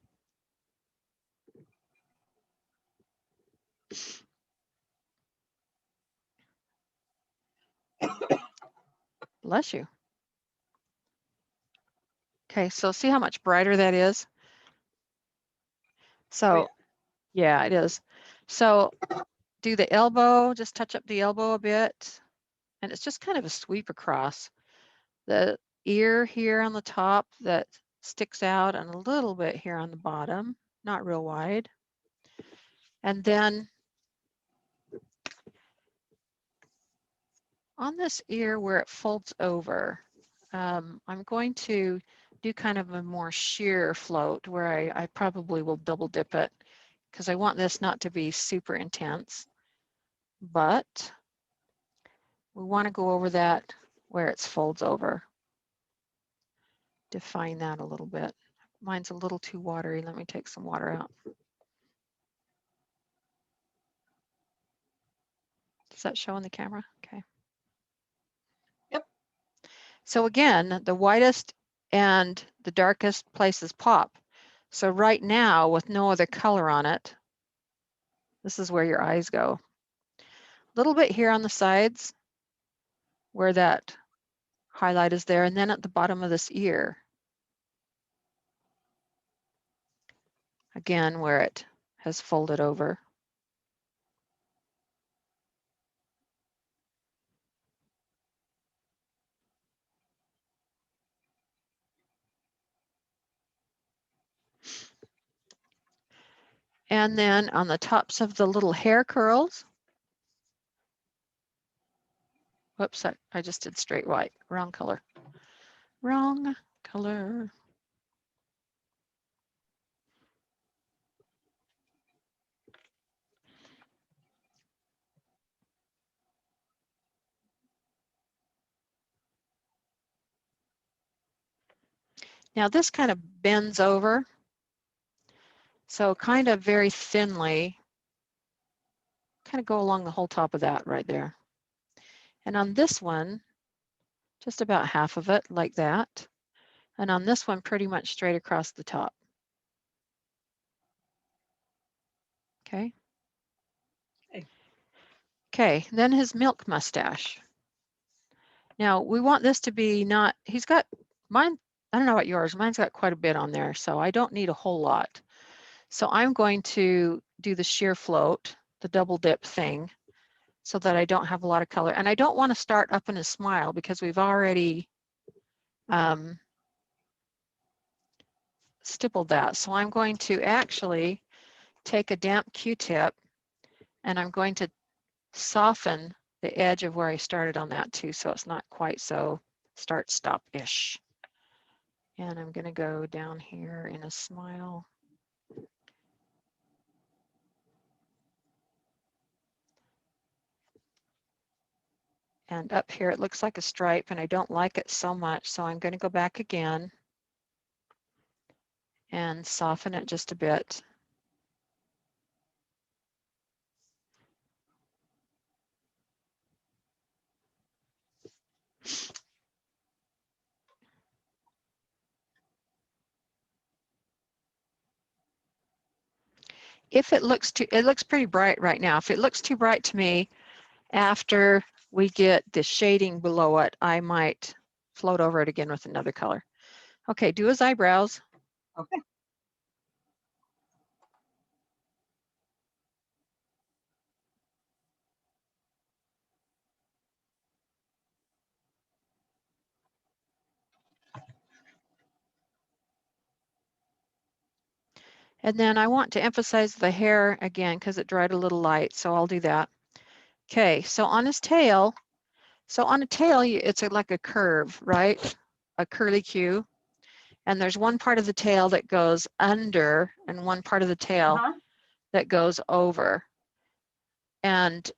S1: Bless you. Okay, so see how much brighter that is? So, yeah, it is. So do the elbow, just touch up the elbow a bit. And it's just kind of a sweep across. The ear here on the top that sticks out and a little bit here on the bottom, not real wide. And then on this ear where it folds over, I'm going to do kind of a more sheer float where I probably will double dip it because I want this not to be super intense, but we want to go over that where it folds over. Define that a little bit. Mine's a little too watery. Let me take some water out. Does that show on the camera? Okay.
S5: Yep.
S1: So again, the whitest and the darkest places pop. So right now, with no other color on it, this is where your eyes go. A little bit here on the sides where that highlight is there, and then at the bottom of this ear. Again, where it has folded over. And then on the tops of the little hair curls. Whoops, I just did straight white, wrong color. Wrong color. Now this kind of bends over. So kind of very thinly, kind of go along the whole top of that right there. And on this one, just about half of it like that. And on this one, pretty much straight across the top. Okay. Okay, then his milk mustache. Now we want this to be not, he's got mine, I don't know about yours, mine's got quite a bit on there, so I don't need a whole lot. So I'm going to do the sheer float, the double dip thing, so that I don't have a lot of color. And I don't want to start up in a smile because we've already stippled that. So I'm going to actually take a damp Q-tip and I'm going to soften the edge of where I started on that too, so it's not quite so start-stop-ish. And I'm going to go down here in a smile. And up here it looks like a stripe and I don't like it so much, so I'm going to go back again and soften it just a bit. If it looks too, it looks pretty bright right now. If it looks too bright to me, after we get the shading below it, I might float over it again with another color. Okay, do his eyebrows.
S5: Okay.
S1: And then I want to emphasize the hair again because it dried a little light, so I'll do that. Okay, so on his tail, so on a tail, it's like a curve, right? A curly Q. And there's one part of the tail that goes under and one part of the tail that goes over. And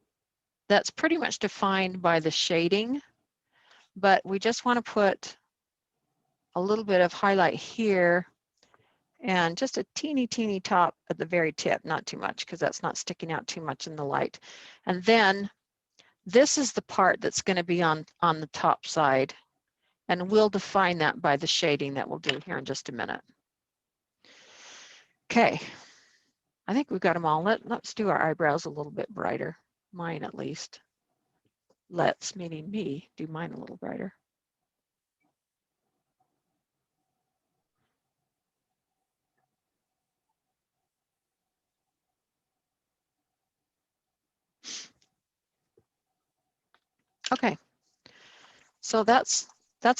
S1: that's pretty much defined by the shading, but we just want to put a little bit of highlight here and just a teeny top at the very tip, not too much because that's not sticking out too much in the light. And then this is the part that's going to be on the top side, and we'll define that by the shading that we'll do here in just a minute. Okay, I think we've got them all. Let's do our eyebrows a little bit brighter, mine at least. Let's, meaning me, do mine a little brighter. Okay, so that's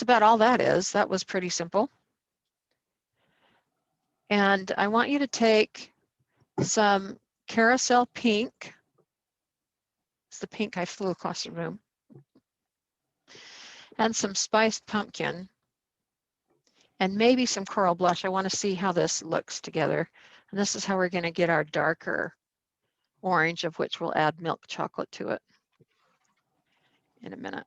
S1: about all that is. That was pretty simple. And I want you to take some carousel pink. It's the pink I flew across the room. And some spiced pumpkin. And maybe some coral blush. I want to see how this looks together. And this is how we're going to get our darker orange, of which we'll add milk chocolate to it in a minute.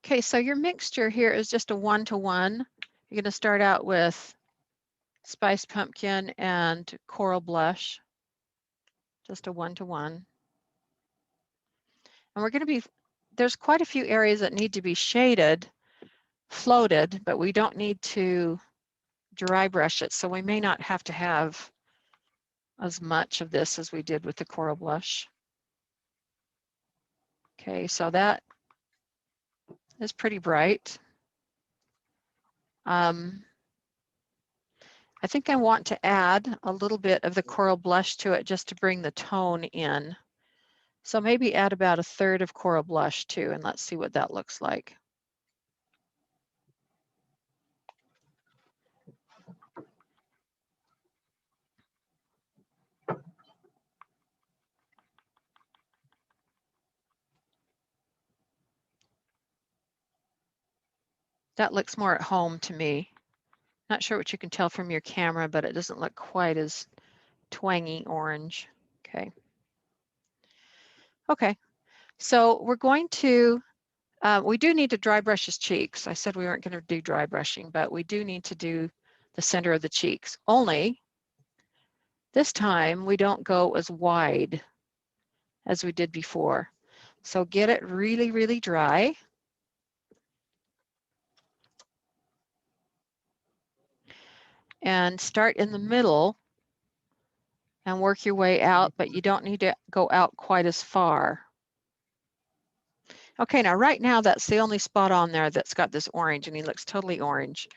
S1: Okay, so your mixture here is just a 1-to-1. You're going to start out with spiced pumpkin and coral blush, just a 1-to-1. And we're going to be, there's quite a few areas that need to be shaded, floated, but we don't need to dry brush it, so we may not have to have as much of this as we did with the coral blush. Okay, so that is pretty bright. I think I want to add a little bit of the coral blush to it just to bring the tone in. So maybe add about 1/3 of coral blush too, and let's see what that looks like. That looks more at home to me. Not sure what you can tell from your camera, but it doesn't look quite as twangy orange. Okay. Okay, so we're going to, we do need to dry brush his cheeks. I said we weren't going to do dry brushing, but we do need to do the center of the cheeks. Only this time we don't go as wide as we did before. So get it really dry. and start in the middle and work your way out, but you don't need to go out quite as far. Okay, now right now that's the only spot on there that's got this orange, and he looks totally orange.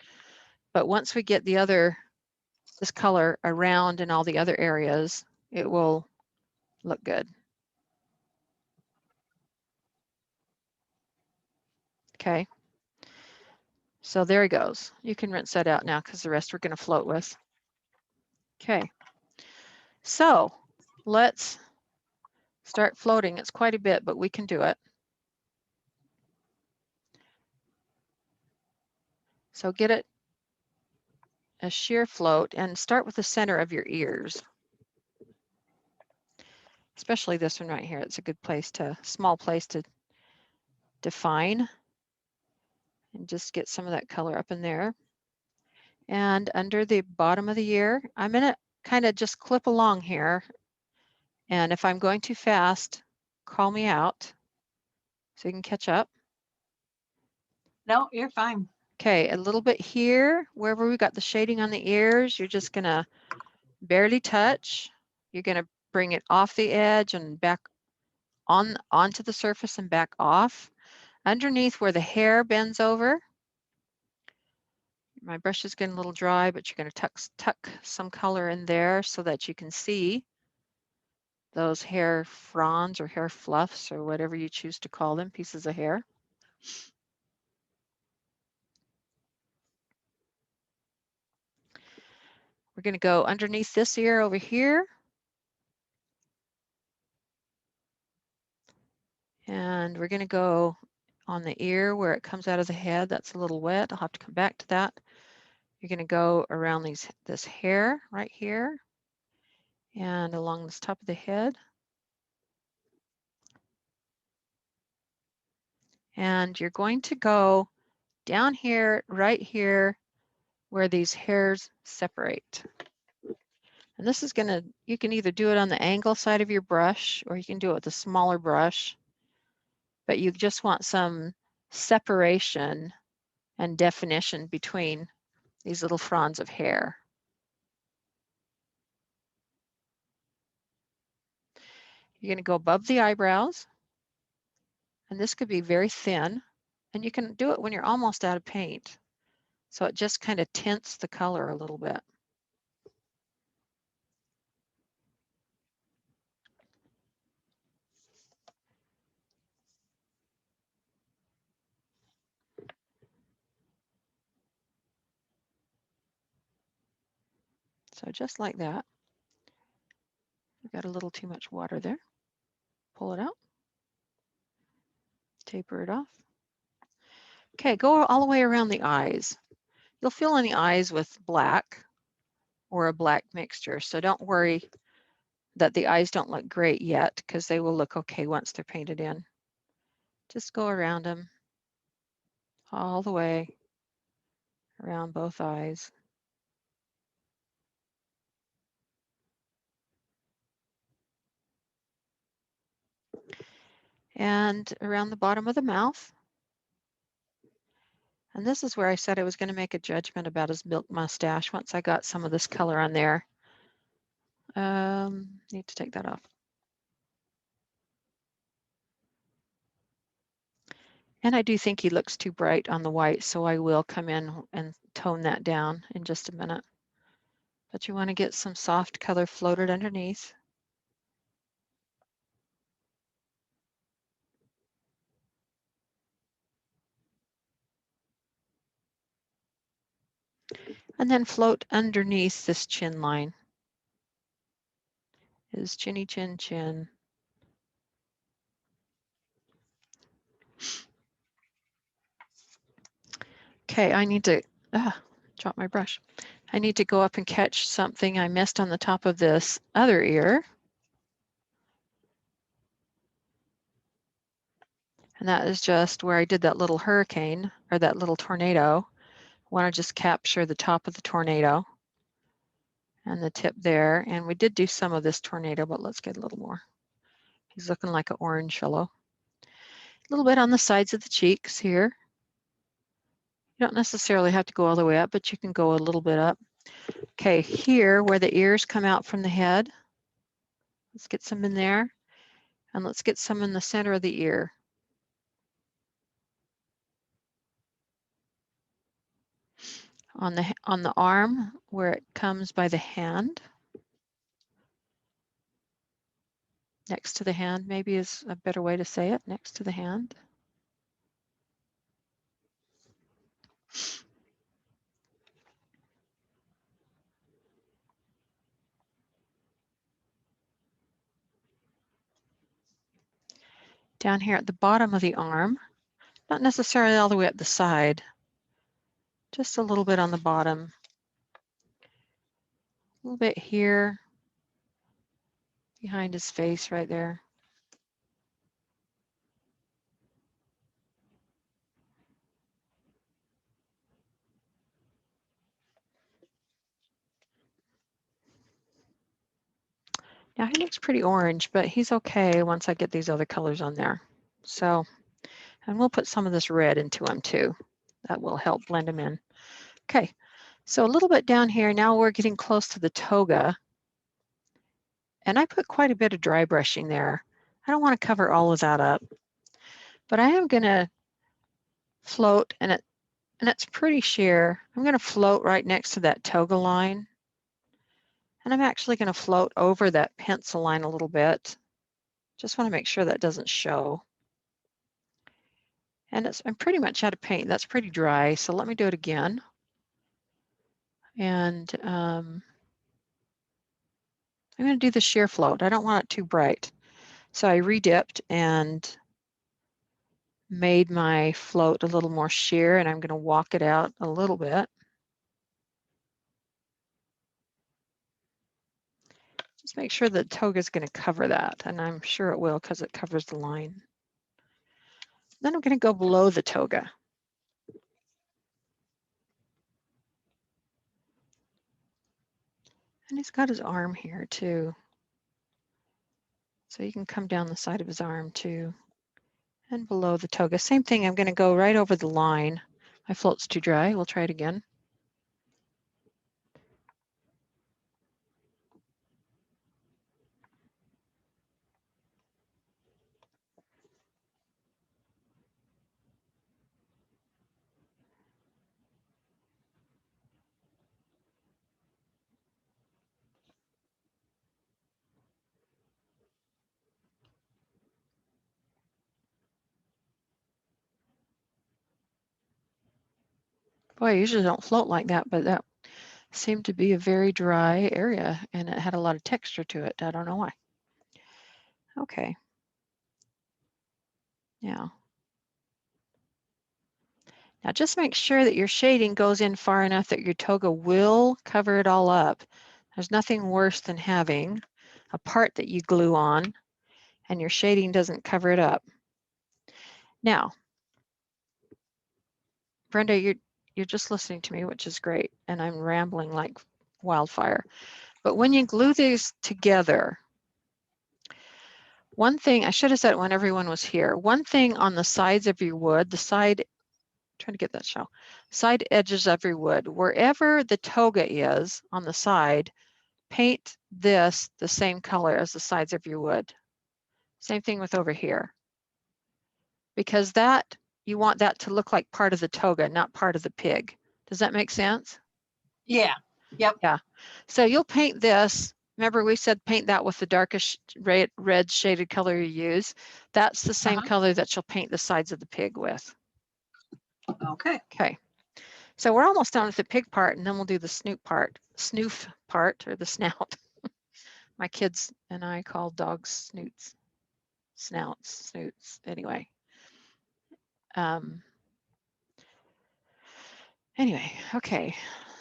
S1: But once we get this color around in all the other areas, it will look good. Okay, so there he goes. You can rinse that out now because the rest we're going to float with. Okay, so let's start floating. It's quite a bit, but we can do it. So get it a sheer float and start with the center of your ears. Especially this one right here. It's a good place small place to define and just get some of that color up in there. And under the bottom of the ear, I'm going to kind of just clip along here. And if I'm going too fast, call me out so you can catch up.
S5: No, you're fine.
S1: Okay, a little bit here, wherever we got the shading on the ears, you're just going to barely touch. You're going to bring it off the edge and back onto the surface and back off. Underneath where the hair bends over, my brush is getting a little dry, but you're going to tuck some color in there so that you can see those hair fronds or hair fluffs or whatever you choose to call them, pieces of hair. We're going to go underneath this ear over here. And we're going to go on the ear where it comes out of the head. That's a little wet. I'll have to come back to that. You're going to go around this hair right here and along this top of the head. And you're going to go down here, right here, where these hairs separate. And this is gonna, you can either do it on the angle side of your brush or you can do it with a smaller brush, but you just want some separation and definition between these little fronds of hair. You're gonna go above the eyebrows, and this could be very thin, and you can do it when you're almost out of paint. So it just kind of tints the color a little bit. So just like that. We've got a little too much water there. Pull it out. Taper it off. Okay, go all the way around the eyes. You'll fill in the eyes with black or a black mixture. So don't worry that the eyes don't look great yet because they will look okay once they're painted in. Just go around them all the way around both eyes. And around the bottom of the mouth. And this is where I said I was going to make a judgment about his milk mustache once I got some of this color on there. Need to take that off. And I do think he looks too bright on the white, so I will come in and tone that down in just a minute. But you want to get some soft color floated underneath. And then float underneath this chin line. His chinny chin chin. Okay, I need to drop my brush. I need to go up and catch something I missed on the top of this other ear. And that is just where I did that little hurricane or that little tornado. I want to just capture the top of the tornado and the tip there. And we did do some of this tornado, but let's get a little more. He's looking like an orange fellow. A little bit on the sides of the cheeks here. You don't necessarily have to go all the way up, but you can go a little bit up. Okay, here where the ears come out from the head, let's get some in there, and let's get some in the center of the ear. On the arm where it comes by the hand, next to the hand maybe is a better way to say it, next to the hand. Down here at the bottom of the arm, not necessarily all the way up the side, just a little bit on the bottom, a little bit here, behind his face right there. Now he looks pretty orange, but he's okay once I get these other colors on there. So, and we'll put some of this red into him too. That will help blend him in. Okay, so a little bit down here, now we're getting close to the toga. And I put quite a bit of dry brushing there. I don't want to cover all of that up, but I am gonna float, and it's pretty sheer. I'm gonna float right next to that toga line. And I'm actually gonna float over that pencil line a little bit. Just want to make sure that doesn't show. And I'm pretty much out of paint. That's pretty dry. So let me do it again. And I'm going to do the sheer float. I don't want it too bright. So I redipped and made my float a little more sheer, and I'm going to walk it out a little bit. Just make sure the toga is going to cover that, and I'm sure it will because it covers the line. Then I'm going to go below the toga. And he's got his arm here too. So you can come down the side of his arm too. And below the toga. Same thing, I'm going to go right over the line. My float's too dry. We'll try it again. Boy, I usually don't float like that, but that seemed to be a very dry area, and it had a lot of texture to it. I don't know why. Okay. Now just make sure that your shading goes in far enough that your toga will cover it all up. There's nothing worse than having a part that you glue on and your shading doesn't cover it up. Now, Brenda, you're just listening to me, which is great, and I'm rambling like wildfire. But when you glue these together, one thing, I should have said it when everyone was here, one thing on the sides of your wood, trying to get that show, side edges of your wood, wherever the toga is on the side, paint this the same color as the sides of your wood. Same thing with over here. Because you want that to look like part of the toga, not part of the pig. Does that make sense?
S5: Yeah. Yep.
S1: Yeah. So you'll paint this. Remember we said paint that with the darkest red shaded color you use. That's the same color that you'll paint the sides of the pig with.
S5: Okay.
S1: Okay. So we're almost done with the pig part, and then we'll do the snoof part, or the snout. My kids and I call dogs snoots. Anyway. Anyway, okay.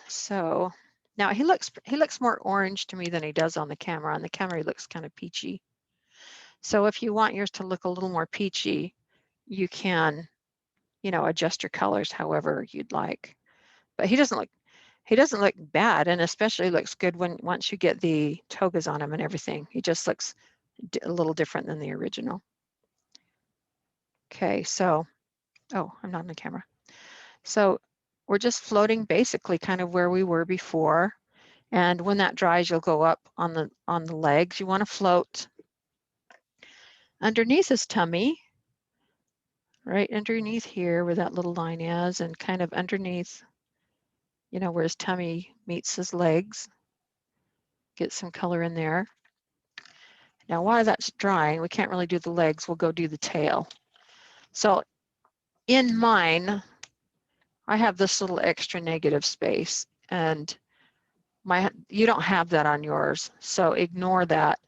S1: So now he looks more orange to me than he does on the camera. On the camera, he looks kind of peachy. So if you want yours to look a little more peachy, you can, adjust your colors however you'd like. But he doesn't look bad, and especially looks good once you get the togas on him and everything. He just looks a little different than the original. Okay, so, oh, I'm not on the camera. So we're just floating basically kind of where we were before. And when that dries, you'll go up on the legs. You want to float underneath his tummy, right underneath here where that little line is, and kind of underneath, you know, where his tummy meets his legs. Get some color in there. Now while that's drying, we can't really do the legs, we'll go do the tail. So in mine, I have this little extra negative space, and you don't have that on yours, so ignore that.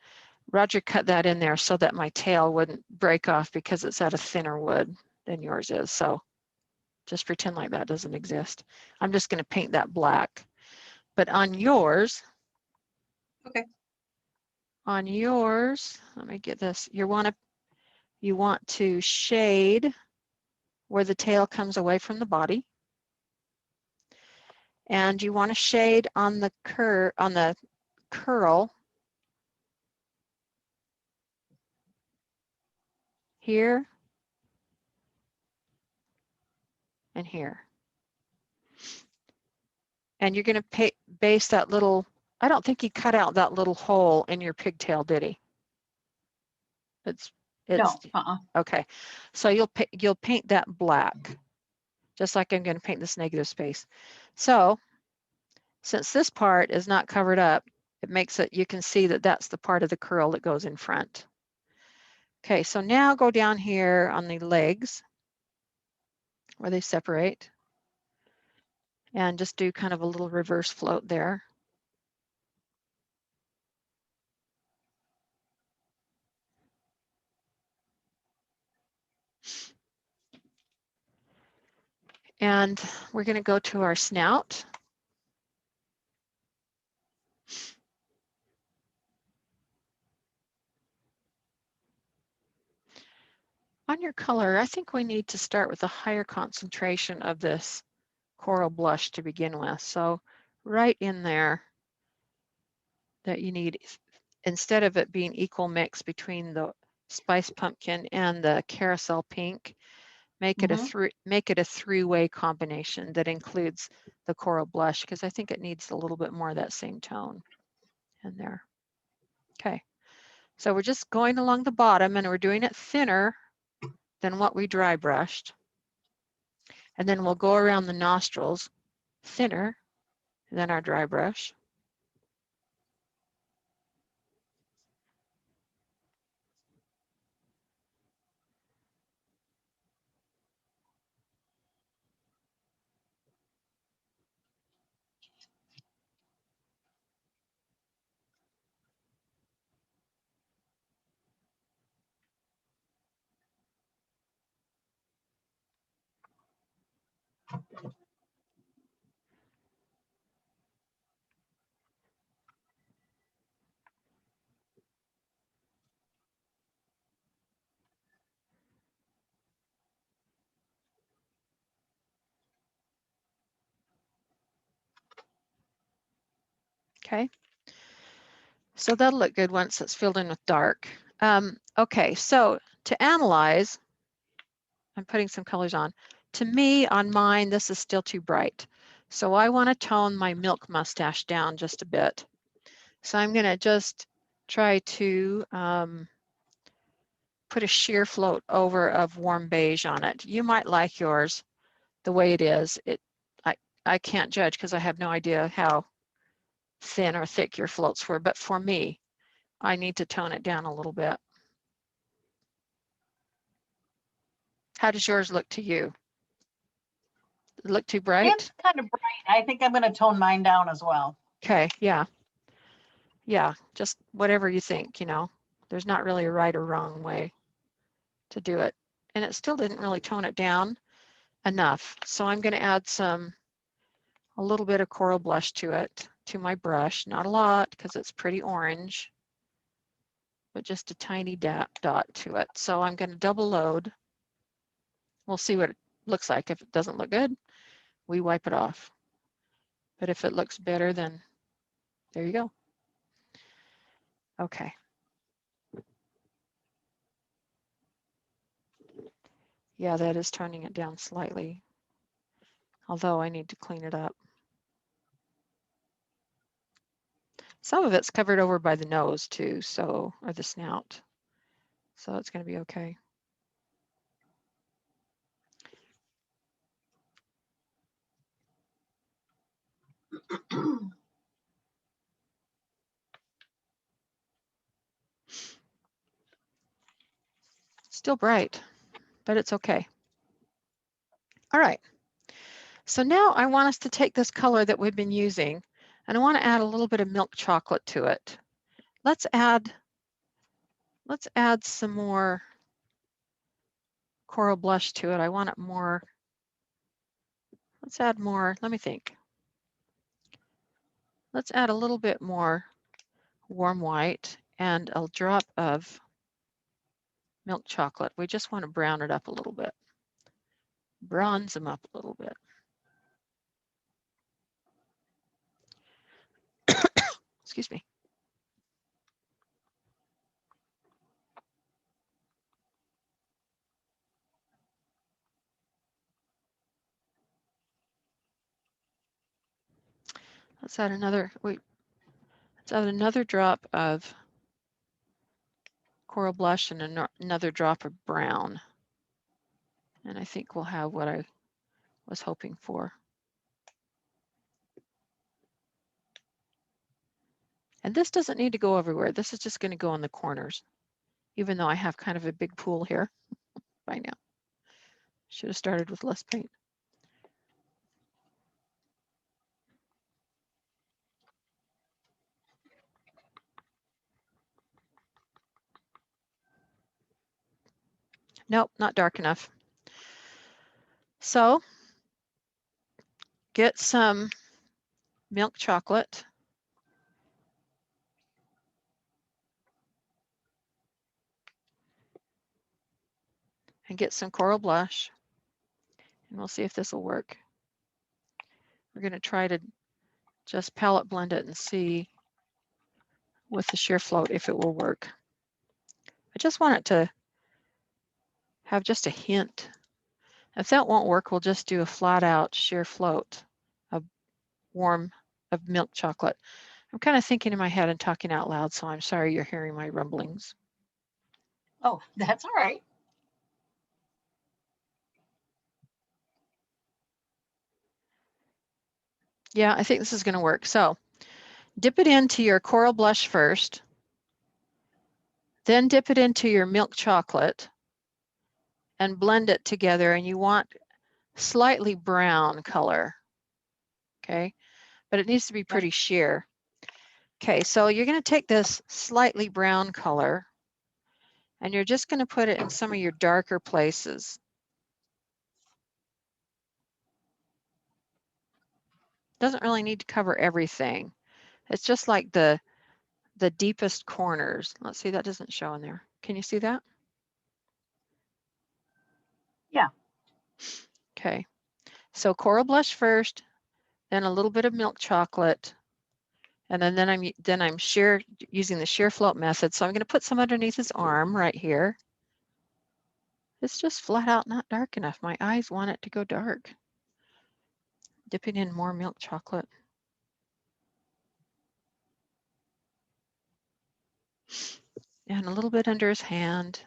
S1: Roger cut that in there so that my tail wouldn't break off because it's out of thinner wood than yours is. So just pretend like that doesn't exist. I'm just going to paint that black. But on yours,
S5: Okay.
S1: On yours, let me get this. You want to shade where the tail comes away from the body. And you want to shade on the curl here and here. And you're going to base that little, I don't think he cut out that little hole in your pigtail, did he? It's
S5: No,
S1: okay. So you'll paint that black, just like I'm going to paint this negative space. So since this part is not covered up, it makes it, you can see that that's the part of the curl that goes in front. Okay, so now go down here on the legs where they separate and just do kind of a little reverse float there. And we're going to go to our snout. On your color, I think we need to start with a higher concentration of this coral blush to begin with. So right in there that you need, instead of it being equal mix between the spice pumpkin and the carousel pink, make it a three-way combination that includes the coral blush, because I think it needs a little bit more of that same tone in there. Okay, so we're just going along the bottom and we're doing it thinner than what we dry brushed. And then we'll go around the nostrils thinner than our dry brush. Okay, so that'll look good once it's filled in with dark. Okay, so to analyze, I'm putting some colors on. To me, on mine, this is still too bright. So I want to tone my milk mustache down just a bit. So I'm going to just try to put a sheer float over of warm beige on it. You might like yours the way it is. I can't judge because I have no idea how thin or thick your floats were, but for me, I need to tone it down a little bit. How does yours look to you? Look too bright?
S5: it's kind of bright. I think I'm going to tone mine down as well.
S1: Okay, yeah. Yeah, just whatever you think, you know. There's not really a right or wrong way to do it. And it still didn't really tone it down enough. So I'm going to add a little bit of coral blush to it, to my brush. Not a lot because it's pretty orange, but just a tiny dot to it. So I'm going to double load. We'll see what it looks like. If it doesn't look good, we wipe it off. But if it looks better, then there you go. Okay. Yeah, that is turning it down slightly, although I need to clean it up. Some of it's covered over by the nose too, so, or the snout. So it's going to be okay. Still bright, but it's okay. All right. So now I want us to take this color that we've been using, and I want to add a little bit of milk chocolate to it. Let's add some more coral blush to it. I want it more. Let's add more. Let me think. Let's add a little bit more warm white and a drop of milk chocolate. We just want to brown it up a little bit. Bronze them up a little bit. Excuse me. Let's add another, let's add another drop of coral blush and another drop of brown. And I think we'll have what I was hoping for. And this doesn't need to go everywhere. This is just going to go in the corners, even though I have kind of a big pool here by now. Should have started with less paint. Nope, not dark enough. So get some milk chocolate. And get some coral blush. And we'll see if this will work. We're going to try to just palette blend it and see with the sheer float if it will work. I just want it to have just a hint. If that won't work, we'll just do a flat out sheer float of milk chocolate. I'm kind of thinking in my head and talking out loud, so I'm sorry you're hearing my rumblings.
S5: Oh, that's all right.
S1: Yeah, I think this is going to work. So dip it into your coral blush first, then dip it into your milk chocolate and blend it together. And you want slightly brown color, okay? But it needs to be pretty sheer. Okay, so you're going to take this slightly brown color and you're just going to put it in some of your darker places. Doesn't really need to cover everything. It's just like the deepest corners. Let's see, that doesn't show in there. Can you see that?
S5: Yeah.
S1: Okay, so coral blush first, then a little bit of milk chocolate, and then I'm using the sheer float method. So I'm going to put some underneath his arm right here. It's just flat out not dark enough. My eyes want it to go dark. Dipping in more milk chocolate. And a little bit under his hand.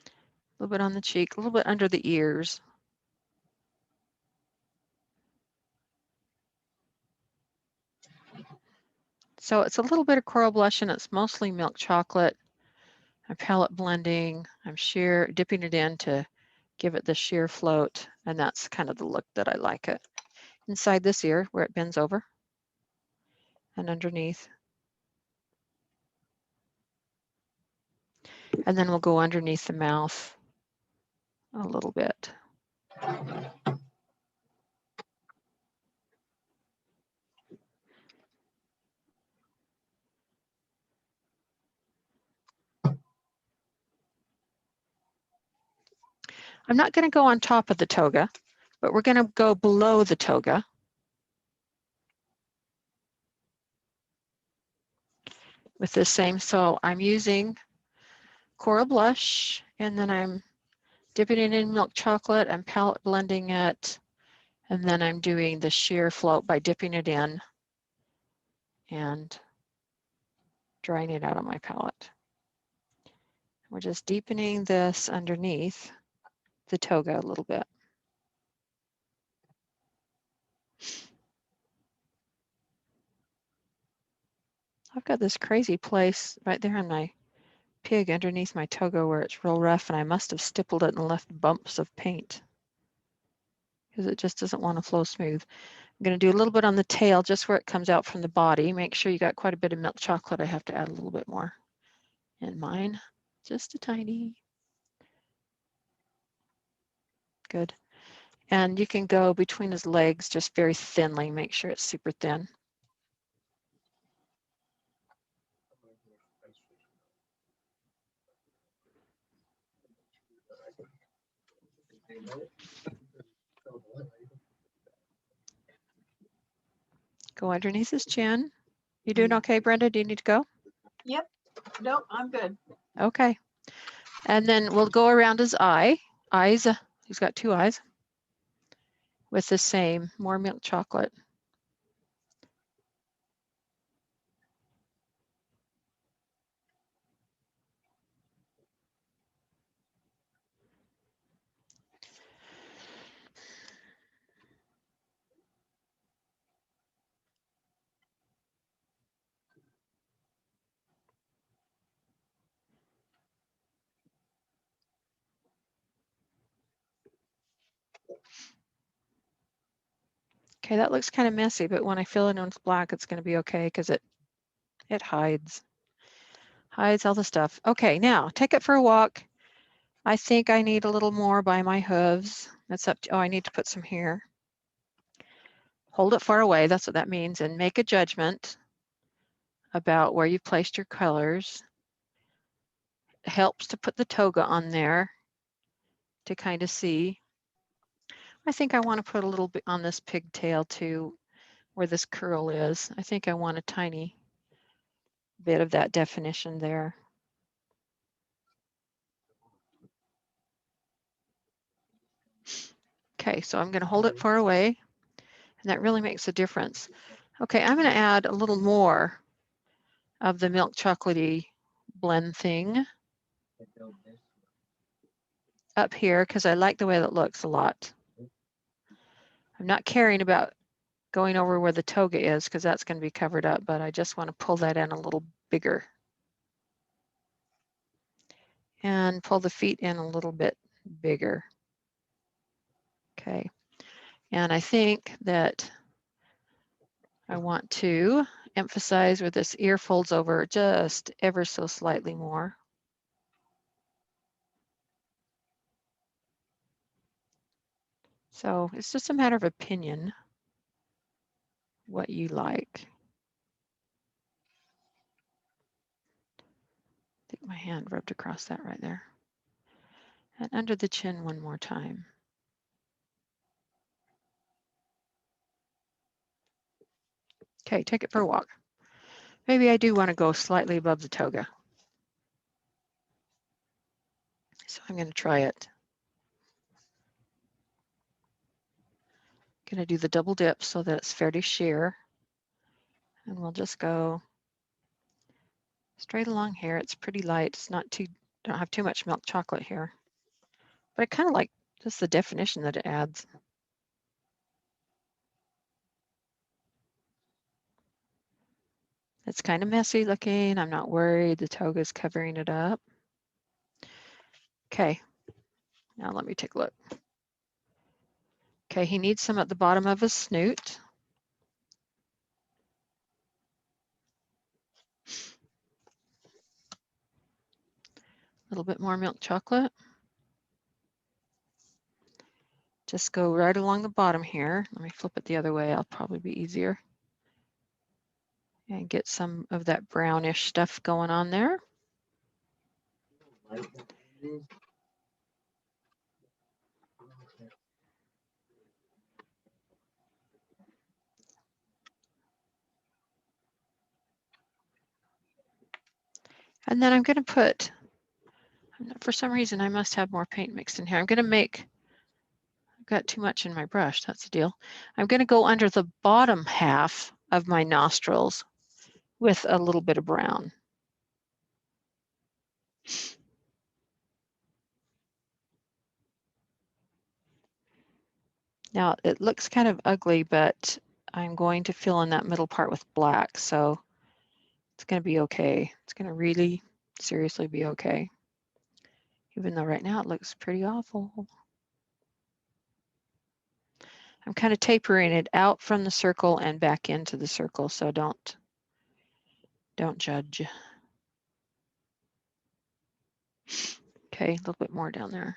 S1: A little bit on the cheek, a little bit under the ears. So it's a little bit of coral blush and it's mostly milk chocolate. I'm palette blending, I'm dipping it in to give it the sheer float, and that's kind of the look that I like it. Inside this ear where it bends over and underneath. And then we'll go underneath the mouth a little bit. I'm not going to go on top of the toga, but we're going to go below the toga. With this same, so I'm using coral blush and then I'm dipping it in milk chocolate and palette blending it. And then I'm doing the sheer float by dipping it in and drying it out on my palette. We're just deepening this underneath the toga a little bit. I've got this crazy place right there on my pig underneath my toga where it's real rough, and I must have stippled it and left bumps of paint because it just doesn't want to flow smooth. I'm going to do a little bit on the tail just where it comes out from the body. Make sure you got quite a bit of milk chocolate. I have to add a little bit more in mine, just a tiny. Good. And you can go between his legs just very thinly. Make sure it's super thin. Go underneath his chin. You doing okay, Brenda? Do you need to go?
S5: Yep. Nope, I'm good.
S1: Okay. And then we'll go around his eyes. He's got two eyes with the same, more milk chocolate. Okay, that looks kind of messy, but when I fill it in with black, it's going to be okay because it hides all the stuff. Okay, now take it for a walk. I think I need a little more by my hooves. That's up to, oh, I need to put some here. Hold it far away, that's what that means, and make a judgment about where you've placed your colors. It helps to put the toga on there to kind of see. I think I want to put a little bit on this pigtail too, where this curl is. I think I want a tiny bit of that definition there. Okay, so I'm going to hold it far away, and that really makes a difference. Okay, I'm going to add a little more of the milk chocolatey blend thing up here because I like the way that looks a lot. I'm not caring about going over where the toga is because that's going to be covered up, but I just want to pull that in a little bigger. And pull the feet in a little bit bigger. Okay, and I think that I want to emphasize where this ear folds over just ever so slightly more. So it's just a matter of opinion, what you like. I think my hand rubbed across that right there. And under the chin one more time. Okay, take it for a walk. Maybe I do want to go slightly above the toga. So I'm going to try it. Going to do the double dip so that it's fairly sheer. And we'll just go straight along here. It's pretty light. It's not too, don't have too much milk chocolate here. But I kind of like just the definition that it adds. It's kind of messy looking. I'm not worried. The toga is covering it up. Okay, now let me take a look. Okay, he needs some at the bottom of his snoot. A little bit more milk chocolate. Just go right along the bottom here. Let me flip it the other way. I'll probably be easier. And get some of that brownish stuff going on there. And then I'm going to put, for some reason, I must have more paint mixed in here. I'm going to make I've got too much in my brush, that's the deal. I'm going to go under the bottom half of my nostrils with a little bit of brown. Now it looks kind of ugly, but I'm going to fill in that middle part with black, so it's going to be okay. It's going to really seriously be okay. Even though right now it looks pretty awful. I'm kind of tapering it out from the circle and back into the circle, so don't judge. Okay, a little bit more down there.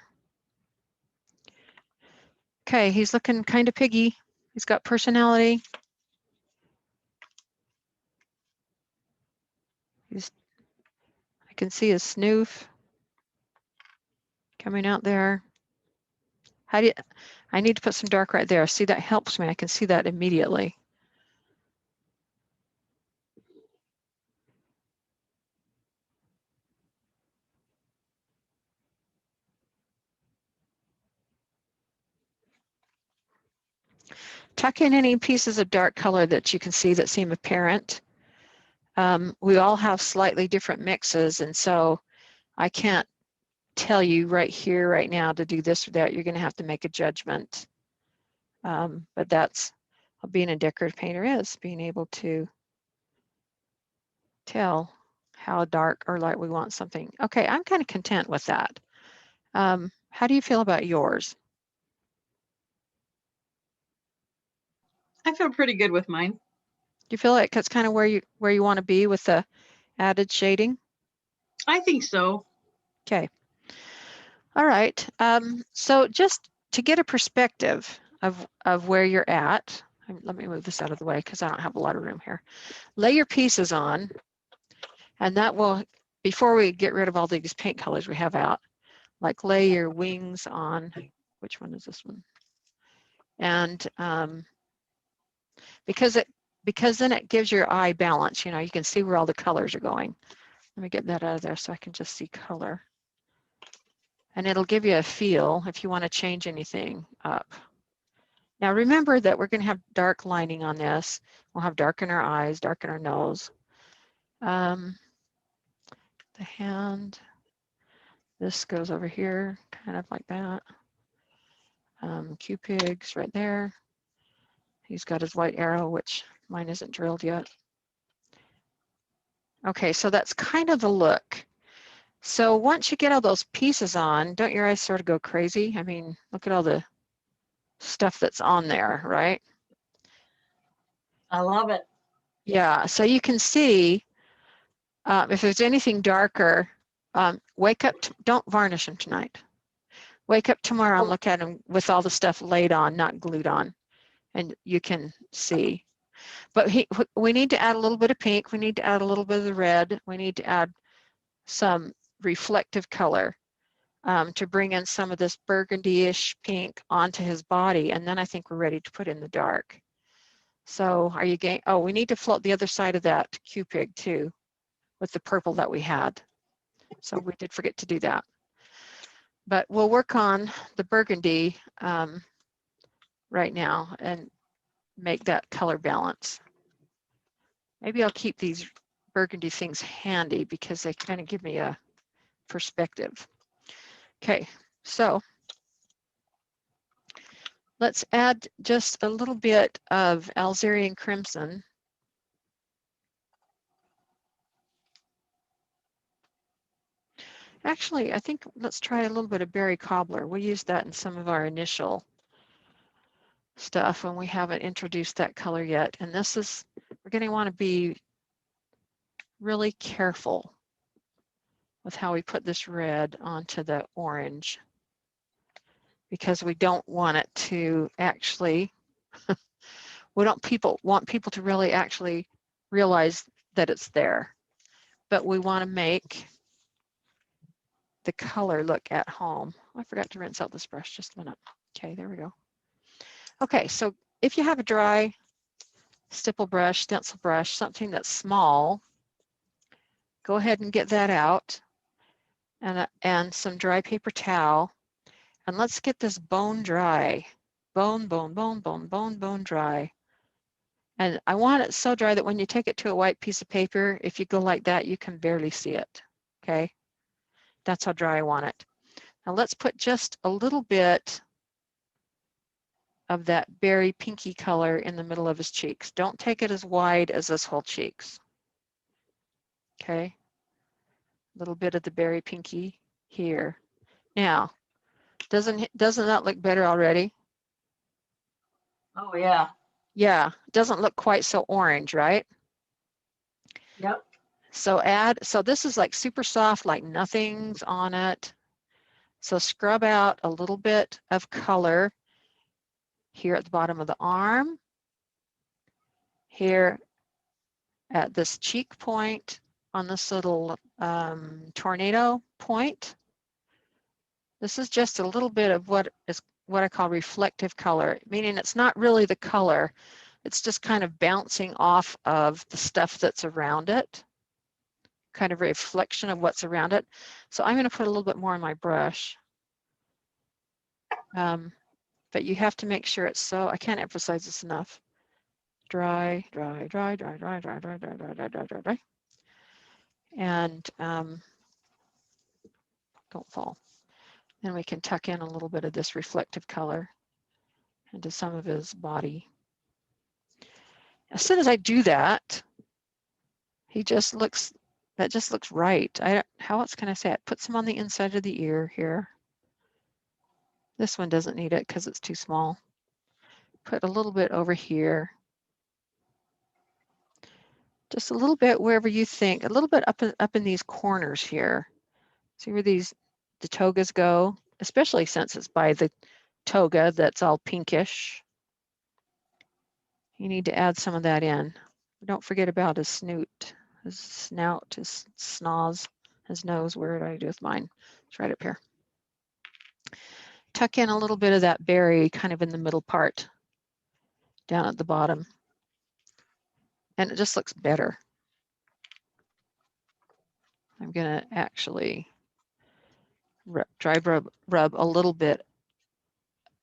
S1: Okay, he's looking kind of piggy. He's got personality. I can see his snoof coming out there. I need to put some dark right there. See, that helps me. I can see that immediately. Tuck in any pieces of dark color that you can see that seem apparent. We all have slightly different mixes, and so I can't tell you right here, right now to do this or that. You're going to have to make a judgment. But that's what being a decorative painter is, being able to tell how dark or light we want something. Okay, I'm kind of content with that. How do you feel about yours?
S5: I feel pretty good with mine.
S1: Do you feel like that's kind of where you want to be with the added shading?
S5: I think so.
S1: Okay. All right. So just to get a perspective of where you're at, let me move this out of the way because I don't have a lot of room here. Lay your pieces on, and that will, before we get rid of all these paint colors we have out, like lay your wings on. Which one is this one? And because then it gives your eye balance. You know, you can see where all the colors are going. Let me get that out of there so I can just see color. And it'll give you a feel if you want to change anything up. Now remember that we're going to have dark lining on this. We'll have dark in our eyes, dark in our nose. The hand, this goes over here, kind of like that. Cupig's right there. He's got his white arrow, which mine isn't drilled yet. Okay, so that's kind of the look. So once you get all those pieces on, don't your eyes sort of go crazy? I mean, look at all the stuff that's on there, right?
S5: I love it.
S1: Yeah, so you can see if there's anything darker, wake up, don't varnish them tonight. Wake up tomorrow and look at them with all the stuff laid on, not glued on, and you can see. But we need to add a little bit of pink, we need to add a little bit of the red, we need to add some reflective color to bring in some of this burgundy-ish pink onto his body, and then I think we're ready to put in the dark. So are you getting, oh, we need to float the other side of that Cupig too with the purple that we had. So we did forget to do that. But we'll work on the burgundy right now and make that color balance. Maybe I'll keep these burgundy things handy because they kind of give me a perspective. Okay, so let's add just a little bit of Alzerian crimson. Actually, I think let's try a little bit of berry cobbler. We used that in some of our initial stuff when we haven't introduced that color yet. And this is, we're going to want to be really careful with how we put this red onto the orange because we don't want it to actually, we don't want people to really actually realize that it's there. But we want to make the color look at home. I forgot to rinse out this brush, just a minute. Okay, there we go. Okay, so if you have a dry stipple brush, stencil brush, something that's small, go ahead and get that out and some dry paper towel. And let's get this bone dry bone, bone, bone, bone, bone, bone dry. And I want it so dry that when you take it to a white piece of paper, if you go like that, you can barely see it, okay? That's how dry I want it. Now let's put just a little bit of that berry pinky color in the middle of his cheeks. Don't take it as wide as this whole cheeks, okay? A little bit of the berry pinky here. Now, doesn't that look better already?
S5: Oh, yeah.
S1: Yeah, it doesn't look quite so orange, right?
S5: Yep.
S1: So this is like super soft, like nothing's on it. So scrub out a little bit of color here at the bottom of the arm, here at this cheek point, on this little tornado point. This is just a little bit of what I call reflective color, meaning it's not really the color, it's just kind of bouncing off of the stuff that's around it, kind of a reflection of what's around it. So I'm going to put a little bit more on my brush. But you have to make sure it's so, I can't emphasize this enough. Dry, dry, dry, dry, dry, dry, dry, dry, dry, dry, dry, dry, dry. And don't fall. Then we can tuck in a little bit of this reflective color into some of his body. As soon as I do that, that just looks right. How else can I say it? Put some on the inside of the ear here. This one doesn't need it because it's too small. Put a little bit over here. Just a little bit wherever you think, a little bit up in these corners here. See where the togas go, especially since it's by the toga that's all pinkish. You need to add some of that in. Don't forget about his snoot, his snout, his snoz, his nose. Where did I do with mine? It's right up here. Tuck in a little bit of that berry kind of in the middle part, down at the bottom. And it just looks better. I'm going to actually dry rub a little bit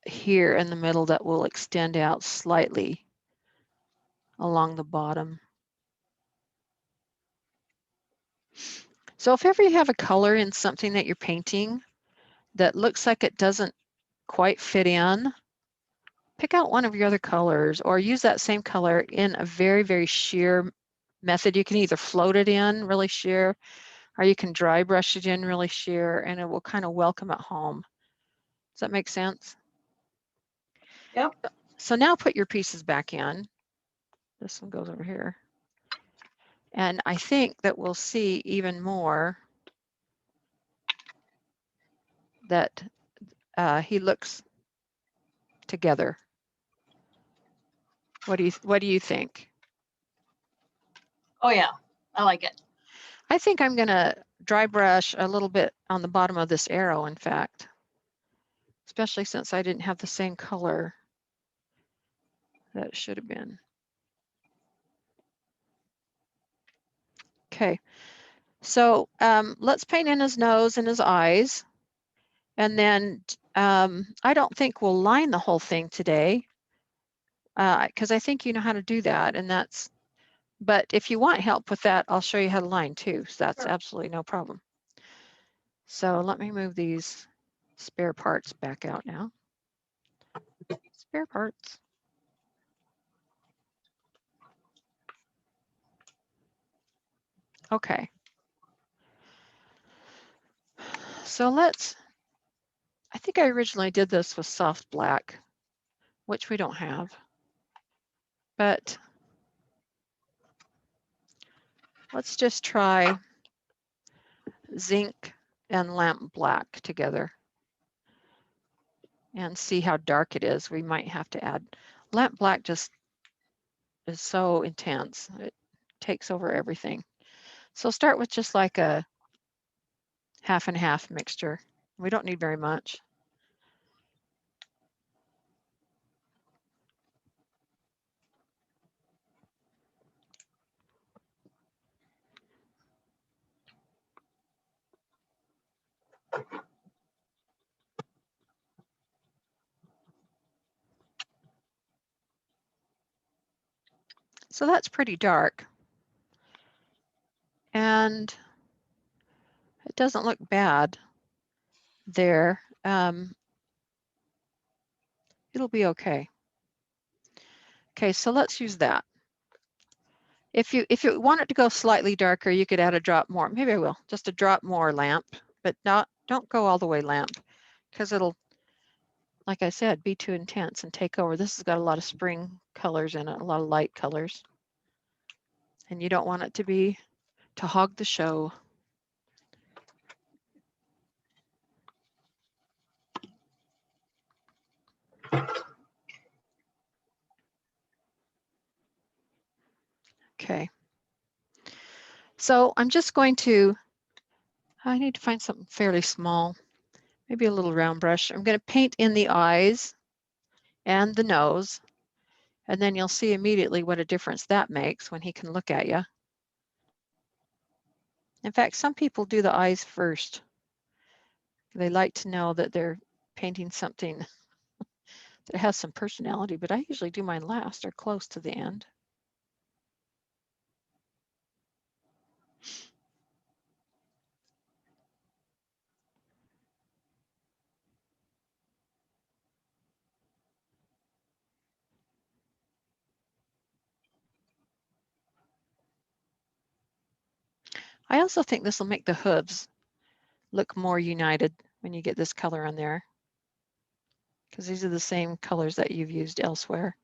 S1: here in the middle that will extend out slightly along the bottom. So if ever you have a color in something that you're painting that looks like it doesn't quite fit in, pick out one of your other colors or use that same color in a very, very sheer method. You can either float it in really sheer, or you can dry brush it in really sheer, and it will kind of welcome it home. Does that make sense?
S5: Yep.
S1: So now put your pieces back in. This one goes over here. And I think that we'll see even more that he looks together. What do you think?
S5: Oh, yeah. I like it.
S1: I think I'm going to dry brush a little bit on the bottom of this arrow, in fact, especially since I didn't have the same color that it should have been. Okay, so let's paint in his nose and his eyes. And then I don't think we'll line the whole thing today because I think you know how to do that. And but if you want help with that, I'll show you how to line too. So that's absolutely no problem. So let me move these spare parts back out now. Spare parts. Okay. So I think I originally did this with soft black, which we don't have, but let's just try zinc and lamp black together and see how dark it is. We might have to add, lamp black just is so intense. It takes over everything. So start with just like a half and half mixture. We don't need very much. So that's pretty dark. And it doesn't look bad there. It'll be okay. Okay, so let's use that. If you want it to go slightly darker, you could add a drop more. Maybe I will, just a drop more lamp, but don't go all the way lamp, because it'll, like I said, be too intense and take over. This has got a lot of spring colors in it, a lot of light colors. And you don't want it to hog the show. Okay. So I'm just going to, I need to find something fairly small, maybe a little round brush. I'm going to paint in the eyes and the nose, and then you'll see immediately what a difference that makes when he can look at you. In fact, some people do the eyes first. They like to know that they're painting something that has some personality, but I usually do mine last or close to the end. I also think this will make the hooves look more united when you get this color on there, because these are the same colors that you've used elsewhere.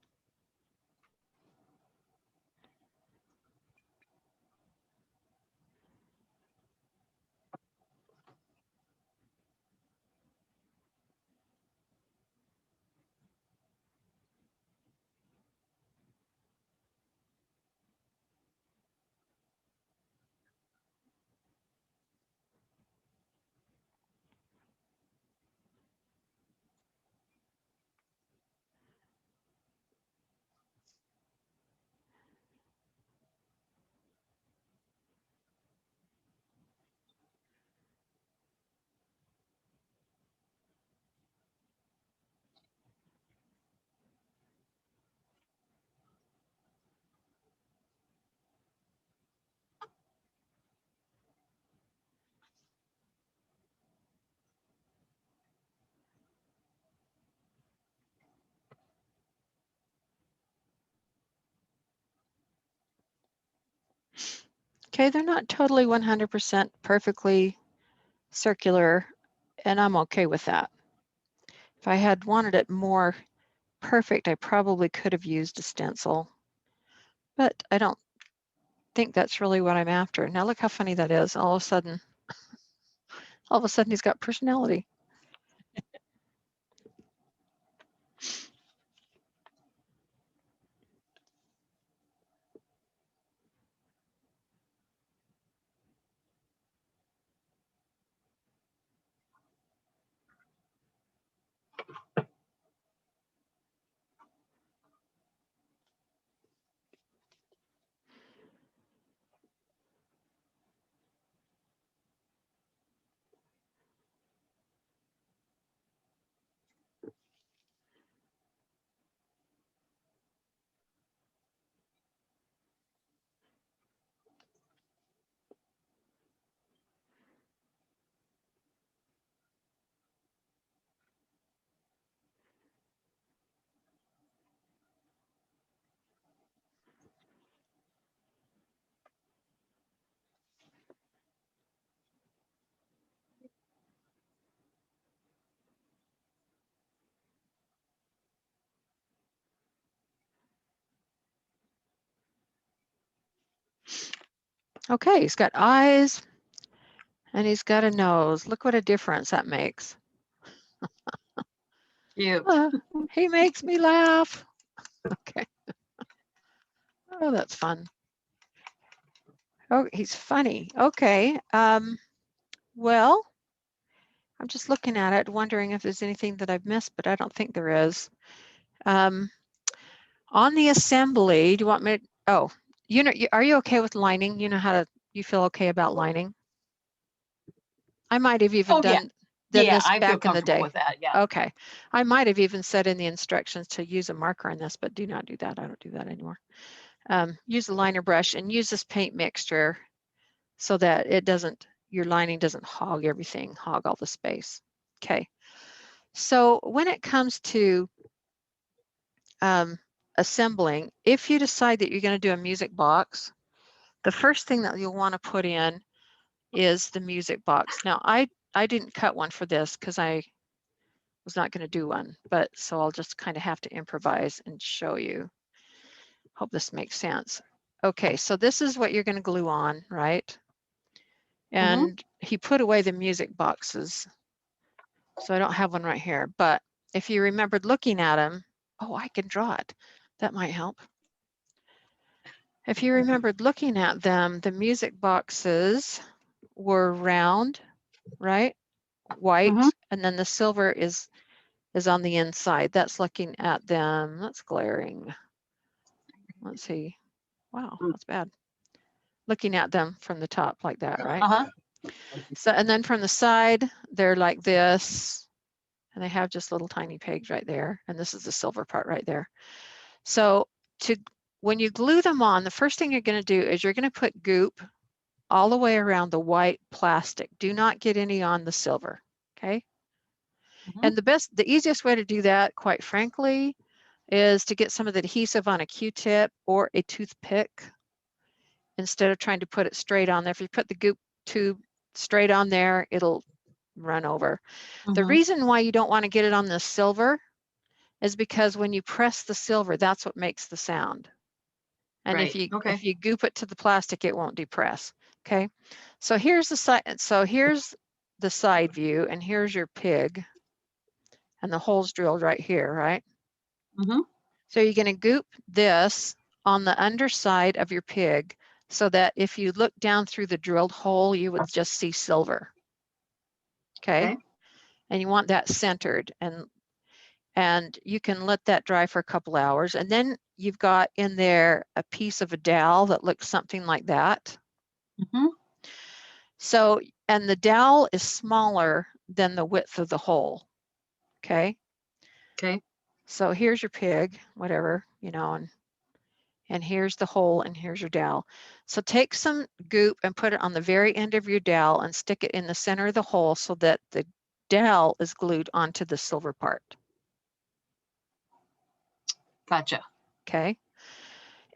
S1: Okay, they're not totally 100% perfectly circular, and I'm okay with that. If I had wanted it more perfect, I probably could have used a stencil, but I don't think that's really what I'm after. Now look how funny that is. All of a sudden he's got personality. Okay, he's got eyes and he's got a nose. Look what a difference that makes.
S5: Cute.
S1: He makes me laugh. Okay. Oh, that's fun. Oh, he's funny. Okay. Well, I'm just looking at it, wondering if there's anything that I've missed, but I don't think there is. On the assembly, do you want me to, oh, you know, are you okay with lining? You know how to, you feel okay about lining? I might have even
S5: Oh, yeah.
S1: done
S5: Yeah,
S1: this
S5: I feel
S1: back in the
S5: comfortable
S1: day.
S5: with that. Yeah.
S1: Okay. I might have even said in the instructions to use a marker on this, but do not do that. I don't do that anymore. use the liner brush and use this paint mixture so that it doesn't, your lining doesn't hog everything, hog all the space. Okay. So when it comes to assembling, if you decide that you're going to do a music box, the first thing that you'll want to put in is the music box. Now, I didn't cut one for this because I was not going to do one, but so I'll just kind of have to improvise and show you. Hope this makes sense. Okay, so this is what you're going to glue on, right? And he put away the music boxes. So I don't have one right here, but if you remembered looking at them, oh, I can draw it. That might help. If you remembered looking at them, the music boxes were round, right? White, and then the silver is on the inside. That's looking at them. That's glaring. Let's see. Wow, that's bad. Looking at them from the top like that, right? So, and then from the side, they're like this, and they have just little tiny pegs right there. And this is the silver part right there. So when you glue them on, the first thing you're going to do is you're going to put goop all the way around the white plastic. Do not get any on the silver, okay? And the easiest way to do that, quite frankly, is to get some of the adhesive on a Q-tip or a toothpick instead of trying to put it straight on there. If you put the goop tube straight on there, it'll run over. The reason why you don't want to get it on the silver is because when you press the silver, that's what makes the sound. And if you goop it to the plastic, it won't depress. Okay. So here's the side. So here's the side view, and here's your pig, and the hole's drilled right here, right? So you're going to goop this on the underside of your pig so that if you look down through the drilled hole, you would just see silver. Okay. And you want that centered, and you can let that dry for a couple hours. And then you've got in there a piece of a dowel that looks something like that. So, and the dowel is smaller than the width of the hole. Okay. So here's your pig, whatever, you know, and here's the hole, and here's your dowel. So take some goop and put it on the very end of your dowel and stick it in the center of the hole so that the dowel is glued onto the silver part.
S5: Gotcha.
S1: Okay.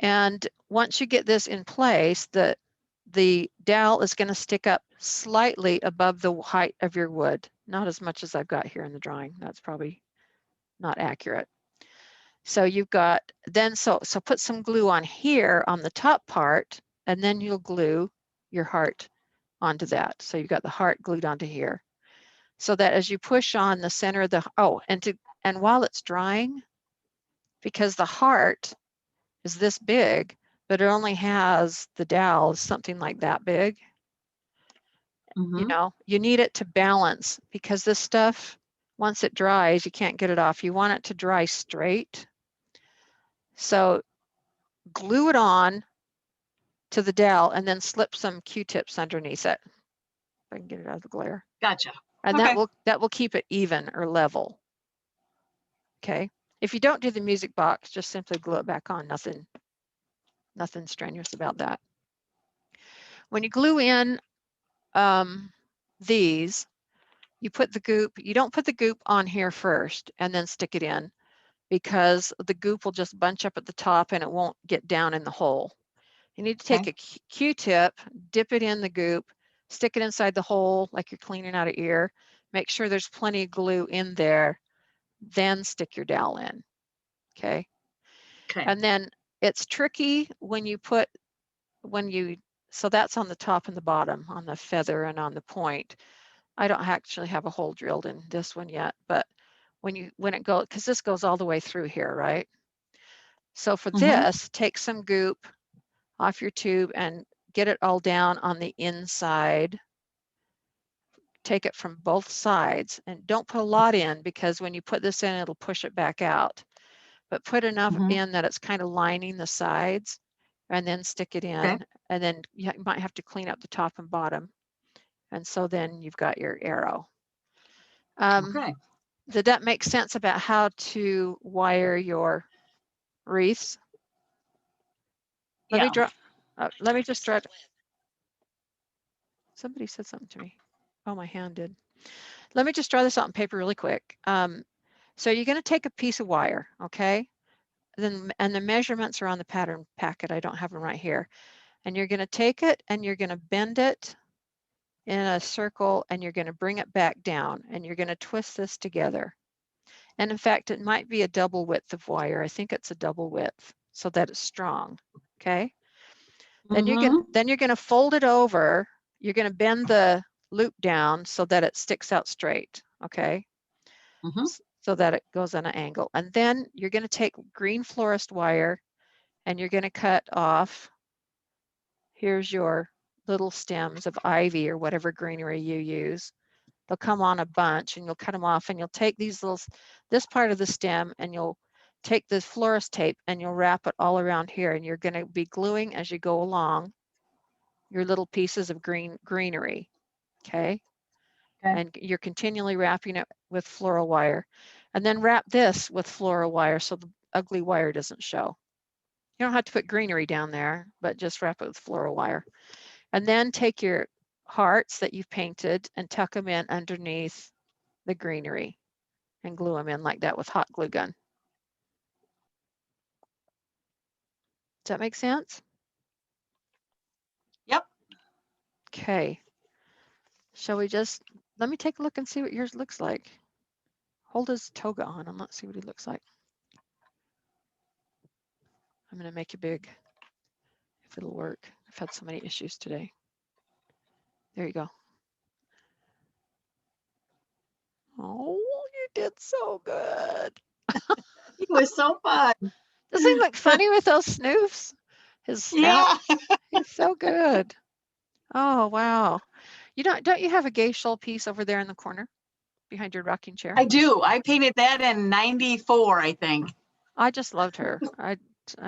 S1: And once you get this in place, the dowel is going to stick up slightly above the height of your wood. Not as much as I've got here in the drawing. That's probably not accurate. So you've got, then so put some glue on here on the top part, and then you'll glue your heart onto that. So you've got the heart glued onto here. So that as you push on the center of the, and while it's drying, because the heart is this big, but it only has the dowel something like that big. You know, you need it to balance, because this stuff, once it dries, you can't get it off. You want it to dry straight. So glue it on to the dowel and then slip some Q-tips underneath it. If I can get it out of the glare.
S5: Gotcha.
S1: And that will keep it even or level. Okay. If you don't do the music box, just simply glue it back on. Nothing strenuous about that. When you glue in these, you put the goop, you don't put the goop on here first and then stick it in, because the goop will just bunch up at the top and it won't get down in the hole. You need to take a Q-tip, dip it in the goop, stick it inside the hole like you're cleaning out an ear, make sure there's plenty of glue in there, then stick your dowel in. Okay. And then it's tricky when you put, so that's on the top and the bottom, on the feather and on the point. I don't actually have a hole drilled in this one yet, but when it goes, because this goes all the way through here, right? So for this, take some goop off your tube and get it all down on the inside. Take it from both sides, and don't put a lot in, because when you put this in, it'll push it back out. But put enough in that it's kind of lining the sides, and then stick it in. And then you might have to clean up the top and bottom. And so then you've got your arrow. Did that make sense about how to wire your wreaths? Let me
S5: Yeah.
S1: draw. Let me just draw. Somebody said something to me. Oh, my hand did. Let me just draw this out on paper really quick. So you're going to take a piece of wire, okay? And the measurements are on the pattern packet. I don't have them right here. And you're going to take it and you're going to bend it in a circle and you're going to bring it back down and you're going to twist this together. And in fact, it might be a double width of wire. I think it's a double width so that it's strong, okay? Then you're going to fold it over. You're going to bend the loop down so that it sticks out straight, okay? So that it goes on an angle. And then you're going to take green florist wire and you're going to cut off. Here's your little stems of ivy or whatever greenery you use. They'll come on a bunch and you'll cut them off and you'll take this part of the stem and you'll take the florist tape and you'll wrap it all around here and you're going to be gluing as you go along your little pieces of greenery, okay? And you're continually wrapping it with floral wire. And then wrap this with floral wire so the ugly wire doesn't show. You don't have to put greenery down there, but just wrap it with floral wire. And then take your hearts that you've painted and tuck them in underneath the greenery and glue them in like that with hot glue gun. Does that make sense?
S5: Yep.
S1: Okay. Shall we just, let me take a look and see what yours looks like. Hold his toga on and let's see what he looks like. I'm going to make it big if it'll work. I've had so many issues today. There you go. Oh, you did so good.
S5: It was so fun.
S1: Does he look funny with those snoofs? His snout?
S5: Yeah.
S1: He's so good. Oh, wow. You don't you have a gay shawl piece over there in the corner behind your rocking chair?
S5: I do. I painted that in 94, I think.
S1: I just loved her. I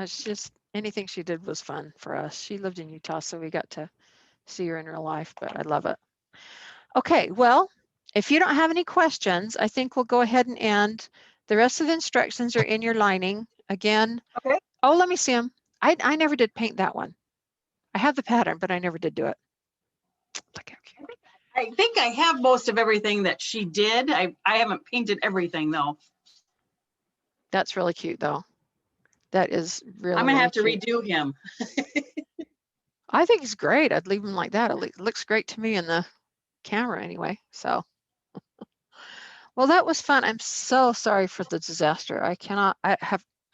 S1: just, anything she did was fun for us. She lived in Utah, so we got to see her in real life, but I love it. Okay, well, if you don't have any questions, I think we'll go ahead and end. The rest of the instructions are in your lining. Again,
S5: Okay.
S1: oh, let me see them. I never did paint that one. I have the pattern, but I never did do it. Look how cute.
S5: I think I have most of everything that she did. I haven't painted everything though.
S1: That's really cute though. That is really,
S5: I'm gonna have to
S1: really cute.
S5: redo him.
S1: I think he's great. I'd leave him like that. It looks great to me in the camera anyway. So, well, that was fun. I'm so sorry for the disaster. I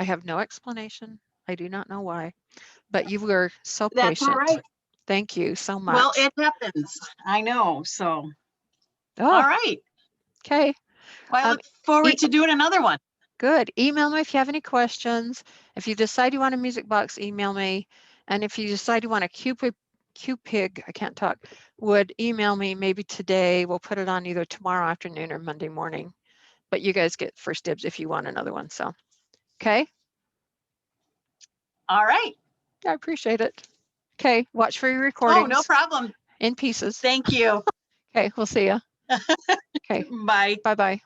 S1: have no explanation. I do not know why, but you were so
S5: That's all
S1: patient.
S5: right.
S1: Thank you so much.
S5: Well, it happens. I know. So,
S1: Oh,
S5: all right.
S1: okay.
S5: Well, I look forward
S1: e-
S5: to doing another one.
S1: Good. Email me if you have any questions. If you decide you want a music box, email me. And if you decide you want a Cupig, I can't talk, would email me maybe today. We'll put it on either tomorrow afternoon or Monday morning. But you guys get first dibs if you want another one. So, okay.
S5: All right.
S1: I appreciate it. Okay. Watch for your recordings.
S5: Oh, no problem.
S1: In pieces.
S5: Thank you.
S1: Okay. We'll see you. Okay.
S5: Bye.
S1: Bye-bye.